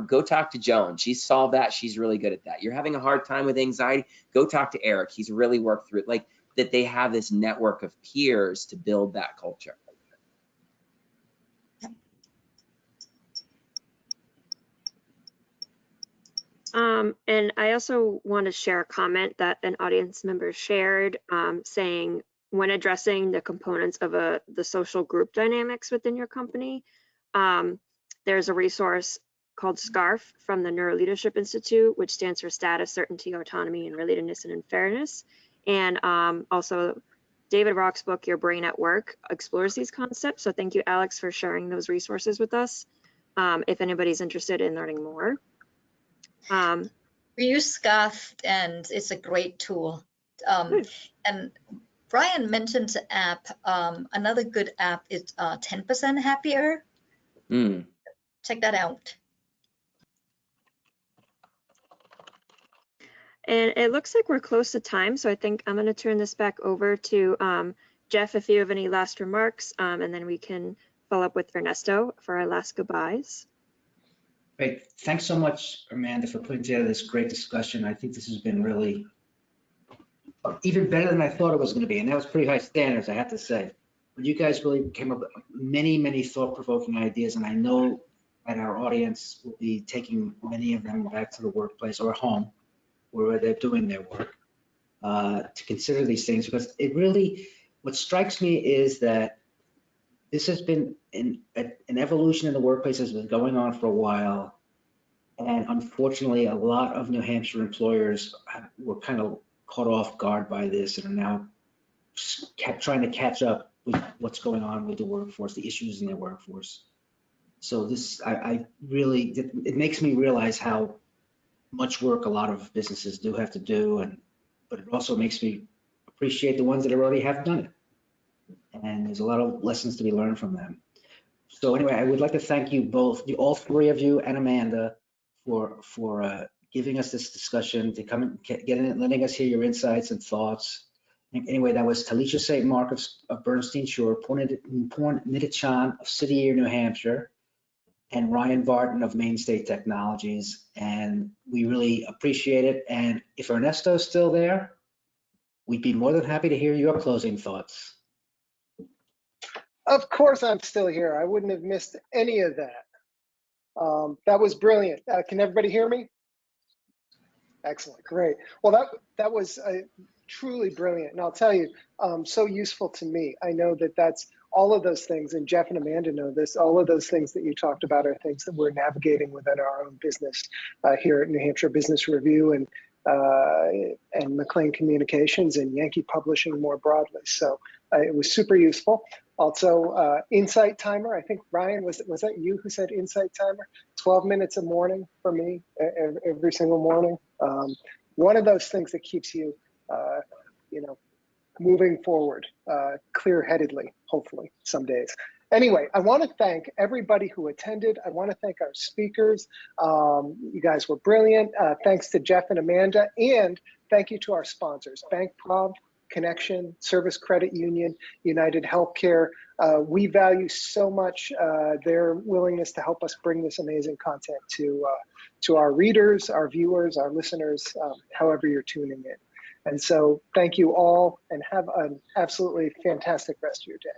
Go talk to Joan. She's solved that. She's really good at that. You're having a hard time with anxiety? Go talk to Eric. He's really worked through it. Like that they have this network of peers to build that culture. And I also want to share a comment that an audience member shared, saying when addressing the components of the social group dynamics within your company, there's a resource called SCARF from the Neuro Leadership Institute, which stands for Status, Certainty, Autonomy, and Relatedness and Fairness. And also David Rock's book, Your Brain at Work, explores these concepts. So thank you, Alex, for sharing those resources with us, if anybody's interested in learning more. We use SCARF and it's a great tool. And Brian mentioned the app. Another good app is 10% Happier. Check that out. And it looks like we're close to time, so I think I'm going to turn this back over to Jeff if you have any last remarks, and then we can follow up with Ernesto for our last goodbyes. Great. Thanks so much, Amanda, for putting together this great discussion. I think this has been really even better than I thought it was going to be, and that was pretty high standards, I have to say. But you guys really came up with many, many thought-provoking ideas, and I know that our audience will be taking many of them back to the workplace or home where they're doing their work to consider these things, because it really, what strikes me is that this has been an evolution in the workplace has been going on for a while. And unfortunately, a lot of New Hampshire employers were kind of caught off guard by this and are now trying to catch up with what's going on with the workforce, the issues in their workforce. So this, I really, it makes me realize how much work a lot of businesses do have to do, but it also makes me appreciate the ones that already have done it. And there's a lot of lessons to be learned from them. So anyway, I would like to thank you both, all three of you and Amanda, for giving us this discussion, to come and letting us hear your insights and thoughts. Anyway, that was Talisha St. Mark of Bernstein Shore, Porn Nitachan of City Year, New Hampshire, and Ryan Barton of Main State Technologies. And we really appreciate it. And if Ernesto's still there, we'd be more than happy to hear your closing thoughts. Of course I'm still here. I wouldn't have missed any of that. That was brilliant. Can everybody hear me? Excellent, great. Well, that was truly brilliant. And I'll tell you, so useful to me. I know that that's all of those things, and Jeff and Amanda know this, all of those things that you talked about are things that we're navigating within our own business here at New Hampshire Business Review and McLean Communications and Yankee Publishing more broadly. So it was super useful. Also, Insight Timer. I think, Ryan, was that you who said Insight Timer? 12 minutes a morning for me, every single morning. One of those things that keeps you, moving forward clear-headedly, hopefully, some days. Anyway, I want to thank everybody who attended. I want to thank our speakers. You guys were brilliant. Thanks to Jeff and Amanda, and thank you to our sponsors, Bank Prov, Connection, Service Credit Union, United Healthcare. We value so much their willingness to help us bring this amazing content to our readers, our viewers, our listeners, however you're tuning in. And so thank you all, and have an absolutely fantastic rest of your day.